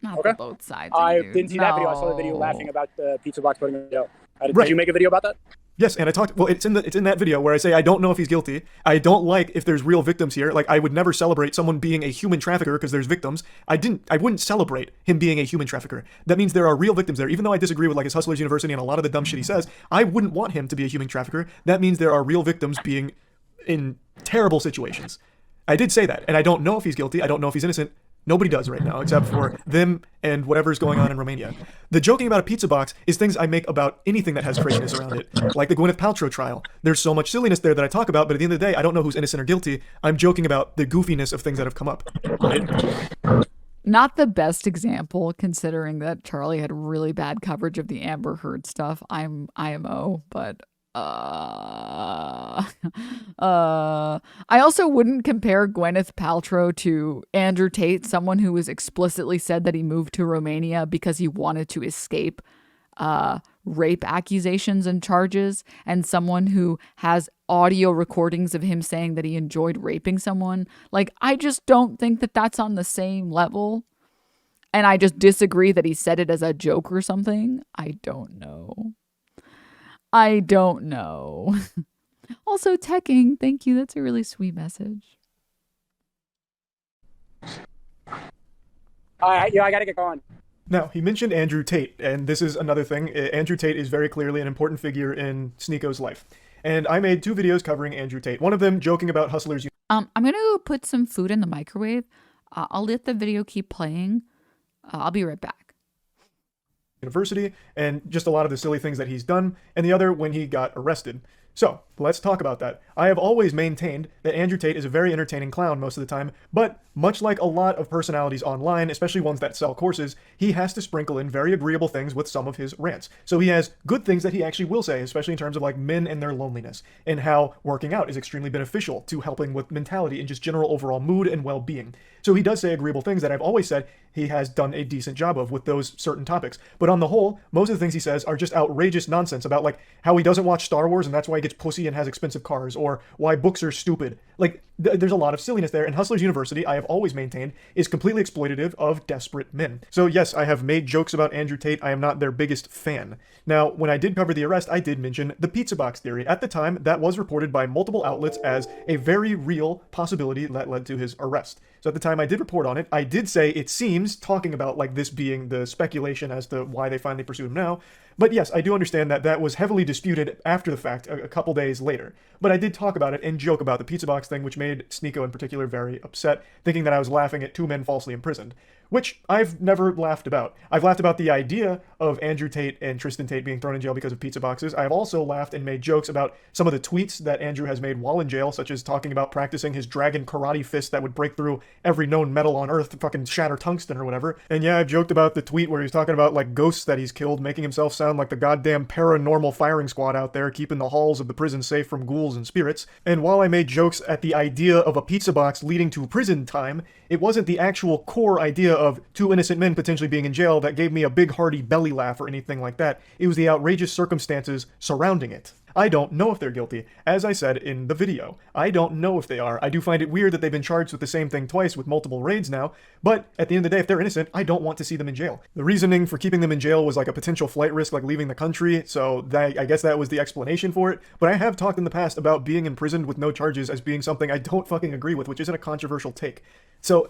Not for both sides. I didn't see that video. I saw the video laughing about the pizza box putting him in jail. Did you make a video about that? Yes, and I talked. Well, it's in that video where I say I don't know if he's guilty. I don't like if there's real victims here. Like I would never celebrate someone being a human trafficker because there's victims. I wouldn't celebrate him being a human trafficker. That means there are real victims there. Even though I disagree with like his Hustlers University and a lot of the dumb shit he says, I wouldn't want him to be a human trafficker. That means there are real victims being in terrible situations. I did say that, and I don't know if he's guilty. I don't know if he's innocent. Nobody does right now, except for them and whatever's going on in Romania. The joking about a pizza box is things I make about anything that has craziness around it, like the Gwyneth Paltrow trial. There's so much silliness there that I talk about, but at the end of the day, I don't know who's innocent or guilty. I'm joking about the goofiness of things that have come up. Right? Not the best example, considering that Charlie had really bad coverage of the Amber Heard stuff. I'm IMO, but I also wouldn't compare Gwyneth Paltrow to Andrew Tate, someone who has explicitly said that he moved to Romania because he wanted to escape rape accusations and charges, and someone who has audio recordings of him saying that he enjoyed raping someone. Like, I just don't think that that's on the same level. And I just disagree that he said it as a joke or something. I don't know. Also, teching, thank you. That's a really sweet message. I gotta get going. Now, he mentioned Andrew Tate, and this is another thing. Andrew Tate is very clearly an important figure in SNEAKO's life. And I made 2 videos covering Andrew Tate. One of them joking about Hustlers. I'm going to put some food in the microwave. I'll let the video keep playing. I'll be right back. University, and just a lot of the silly things that he's done, and the other when he got arrested. So, let's talk about that. I have always maintained that Andrew Tate is a very entertaining clown most of the time, but much like a lot of personalities online, especially ones that sell courses, he has to sprinkle in very agreeable things with some of his rants. So he has good things that he actually will say, especially in terms of like men and their loneliness, and how working out is extremely beneficial to helping with mentality and just general overall mood and well-being. So he does say agreeable things that I've always said he has done a decent job of with those certain topics. But on the whole, most of the things he says are just outrageous nonsense about like how he doesn't watch Star Wars and that's why he gets pussy and has expensive cars, or why books are stupid. Like, there's a lot of silliness there, and Hustlers University, I have always maintained, is completely exploitative of desperate men. So yes, I have made jokes about Andrew Tate. I am not their biggest fan. Now, when I did cover the arrest, I did mention the pizza box theory. At the time, that was reported by multiple outlets as a very real possibility that led to his arrest. So at the time I did report on it, I did say it seems, talking about like this being the speculation as to why they finally pursued him now. But yes, I do understand that that was heavily disputed after the fact, a couple days later. But I did talk about it and joke about the pizza box thing, which made SNEAKO in particular very upset, thinking that I was laughing at 2 men falsely imprisoned. Which I've never laughed about. I've laughed about the idea of Andrew Tate and Tristan Tate being thrown in jail because of pizza boxes. I've also laughed and made jokes about some of the tweets that Andrew has made while in jail, such as talking about practicing his dragon karate fist that would break through every known metal on Earth to fucking shatter tungsten or whatever. And yeah, I've joked about the tweet where he's talking about like ghosts that he's killed, making himself sound like the goddamn paranormal firing squad out there, keeping the halls of the prison safe from ghouls and spirits. And while I made jokes at the idea of a pizza box leading to prison time, it wasn't the actual core idea of 2 innocent men potentially being in jail that gave me a big hearty belly laugh or anything like that. It was the outrageous circumstances surrounding it. I don't know if they're guilty. As I said in the video, I don't know if they are. I do find it weird that they've been charged with the same thing twice with multiple raids now, but at the end of the day, if they're innocent, I don't want to see them in jail. The reasoning for keeping them in jail was like a potential flight risk, like leaving the country, so I guess that was the explanation for it, but I have talked in the past about being imprisoned with no charges as being something I don't fucking agree with, which isn't a controversial take. So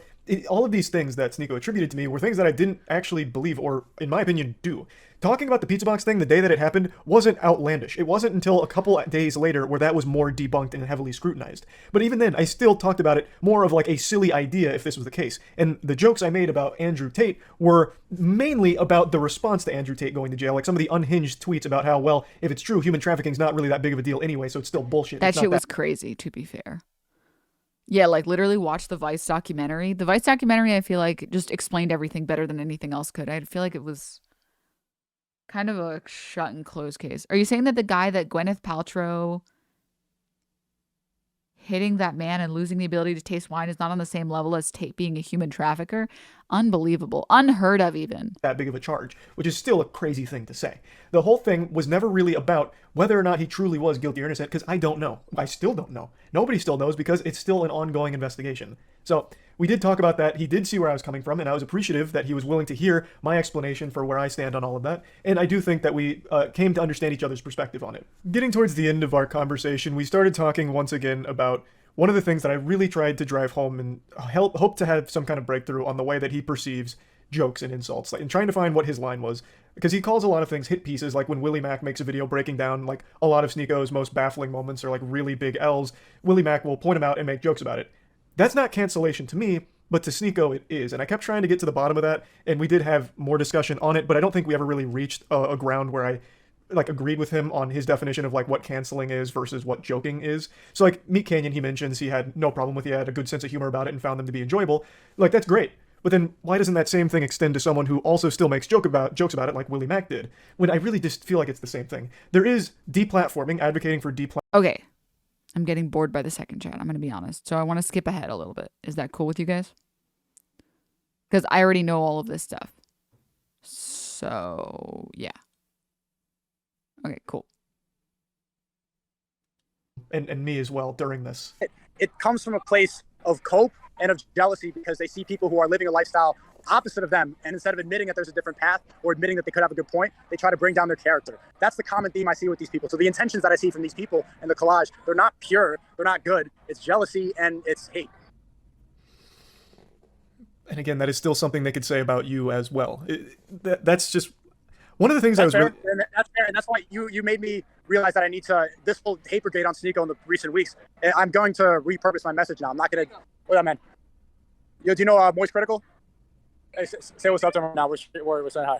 all of these things that SNEAKO attributed to me were things that I didn't actually believe, or in my opinion, do. Talking about the pizza box thing the day that it happened wasn't outlandish. It wasn't until a couple days later where that was more debunked and heavily scrutinized. But even then, I still talked about it more of like a silly idea if this was the case. And the jokes I made about Andrew Tate were mainly about the response to Andrew Tate going to jail, like some of the unhinged tweets about how, well, if it's true, human trafficking's not really that big of a deal anyway, so it's still bullshit. That shit was crazy, to be fair. Yeah, like literally watch the Vice documentary. The Vice documentary, I feel like, just explained everything better than anything else could. I feel like it was kind of a shut and close case. Are you saying that the guy that Gwyneth Paltrow hitting that man and losing the ability to taste wine is not on the same level as Tate being a human trafficker? Unbelievable. Unheard of even. That big of a charge, which is still a crazy thing to say. The whole thing was never really about whether or not he truly was guilty or innocent, because I don't know. I still don't know. Nobody still knows because it's still an ongoing investigation. So we did talk about that. He did see where I was coming from, and I was appreciative that he was willing to hear my explanation for where I stand on all of that. And I do think that we came to understand each other's perspective on it. Getting towards the end of our conversation, we started talking once again about one of the things that I really tried to drive home and hope to have some kind of breakthrough on the way that he perceives jokes and insults, like, and trying to find what his line was, because he calls a lot of things hit pieces, like when Willie Mack makes a video breaking down like a lot of SNEAKO's most baffling moments or like really big L's. Willie Mack will point them out and make jokes about it. That's not cancellation to me, but to SNEAKO it is, and I kept trying to get to the bottom of that, and we did have more discussion on it, but I don't think we ever really reached a ground where I like agreed with him on his definition of like what canceling is versus what joking is. So like Meat Canyon, he mentions he had no problem with it, he had a good sense of humor about it and found them to be enjoyable. Like, that's great. But then why doesn't that same thing extend to someone who also still makes jokes about it like Willie Mack did? When I really just feel like it's the same thing. There is deplatforming, advocating for Okay. I'm getting bored by the second chat. I'm going to be honest. So I want to skip ahead a little bit. Is that cool with you guys? Because I already know all of this stuff. So, yeah. Okay, cool. And me as well during this. It comes from a place of cope and of jealousy because they see people who are living a lifestyle opposite of them, and instead of admitting that there's a different path or admitting that they could have a good point, they try to bring down their character. That's the common theme I see with these people. So the intentions that I see from these people in the collage, they're not pure, they're not good. It's jealousy and it's hate. And again, that is still something they could say about you as well. That's just one of the things That's I was fair, and that's fair, and that's why you made me realize that I need to, this whole hate brigade on SNEAKO in the recent weeks, I'm going to repurpose my message now. I'm not going to, what up, man? Yo, do you know MoistCr1tikal? Hey, say what's up to him now. We're saying hi.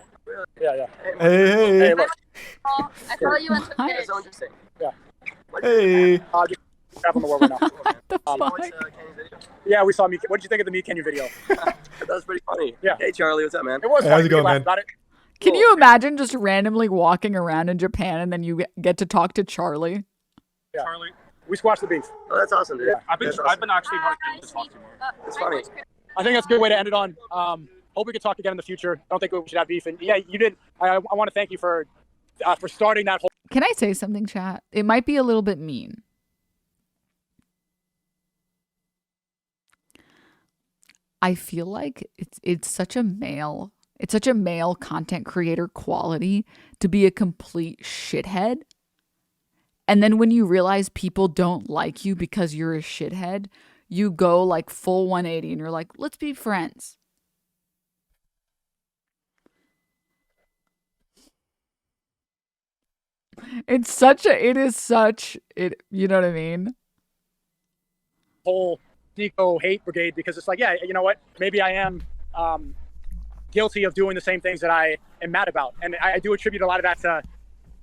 Yeah. Hey. Look. I follow you on Twitter. So interesting. Yeah. Hey. Just traveling the world right now. What the fuck? Yeah, we saw Meat. What did you think of the Meat Canyon video? That was pretty funny. Yeah. Hey, Charlie, what's up, man? It was Hey, funny. how's it going, We laughed man? about it. Can you imagine just randomly walking around in Japan and then you get to talk to Charlie? Yeah. Charlie. We squashed the beef. Oh, that's awesome, dude. Yeah. I've been actually wanting to talk to you more. It's funny. I think that's a good way to end it on. Hope we could talk again in the future. I don't think we should have beef. And yeah, you did. I want to thank you for starting that whole. Can I say something, chat? It might be a little bit mean. I feel like it's such a male content creator quality to be a complete shithead. And then when you realize people don't like you because you're a shithead, you go like full 180 and you're like, let's be friends. You know what I mean? Whole SNEAKO hate brigade, because it's like, yeah, you know what? Maybe I am guilty of doing the same things that I am mad about. And I do attribute a lot of that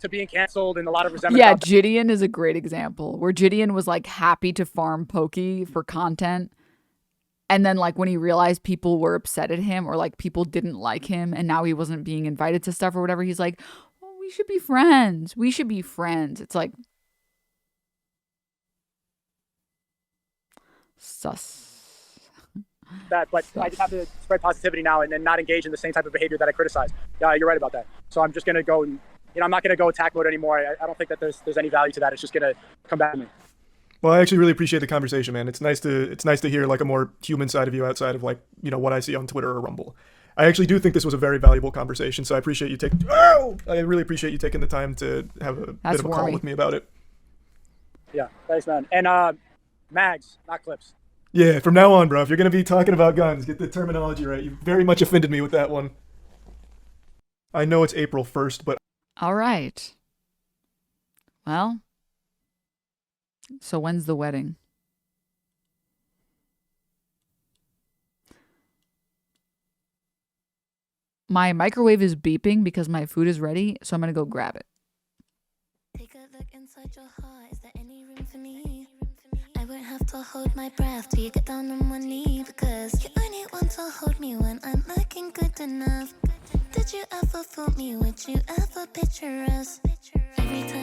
to being canceled and a lot of resentment. Yeah, Gideon is a great example where Gideon was like happy to farm Pokey for content. And then like when he realized people were upset at him or like people didn't like him and now he wasn't being invited to stuff or whatever, he's like, oh, we should be friends. We should be friends. It's like sus. That, but I just have to spread positivity now and not engage in the same type of behavior that I criticize. Yeah, you're right about that. So I'm just going to go and, I'm not going to go attack mode anymore. I don't think that there's any value to that. It's just going to come back to me. Well, I actually really appreciate the conversation, man. It's nice to hear like a more human side of you outside of like, what I see on Twitter or Rumble. I actually do think this was a very valuable conversation, so I appreciate you I really appreciate you taking the time to have a bit of a call with me about it. Yeah, thanks, man. And mags, not clips. Yeah, from now on, bro, if you're gonna be talking about guns, get the terminology right. You very much offended me with that one. I know it's April 1st, but... All right. Well, so when's the wedding? My microwave is beeping because my food is ready, so I'm gonna go grab it. Take a look inside your heart. Is there any room for me? I won't have to hold my breath till you get down on one knee, because you only want to hold me when I'm looking good enough. Did you ever fool me? Would you ever picture us? Every time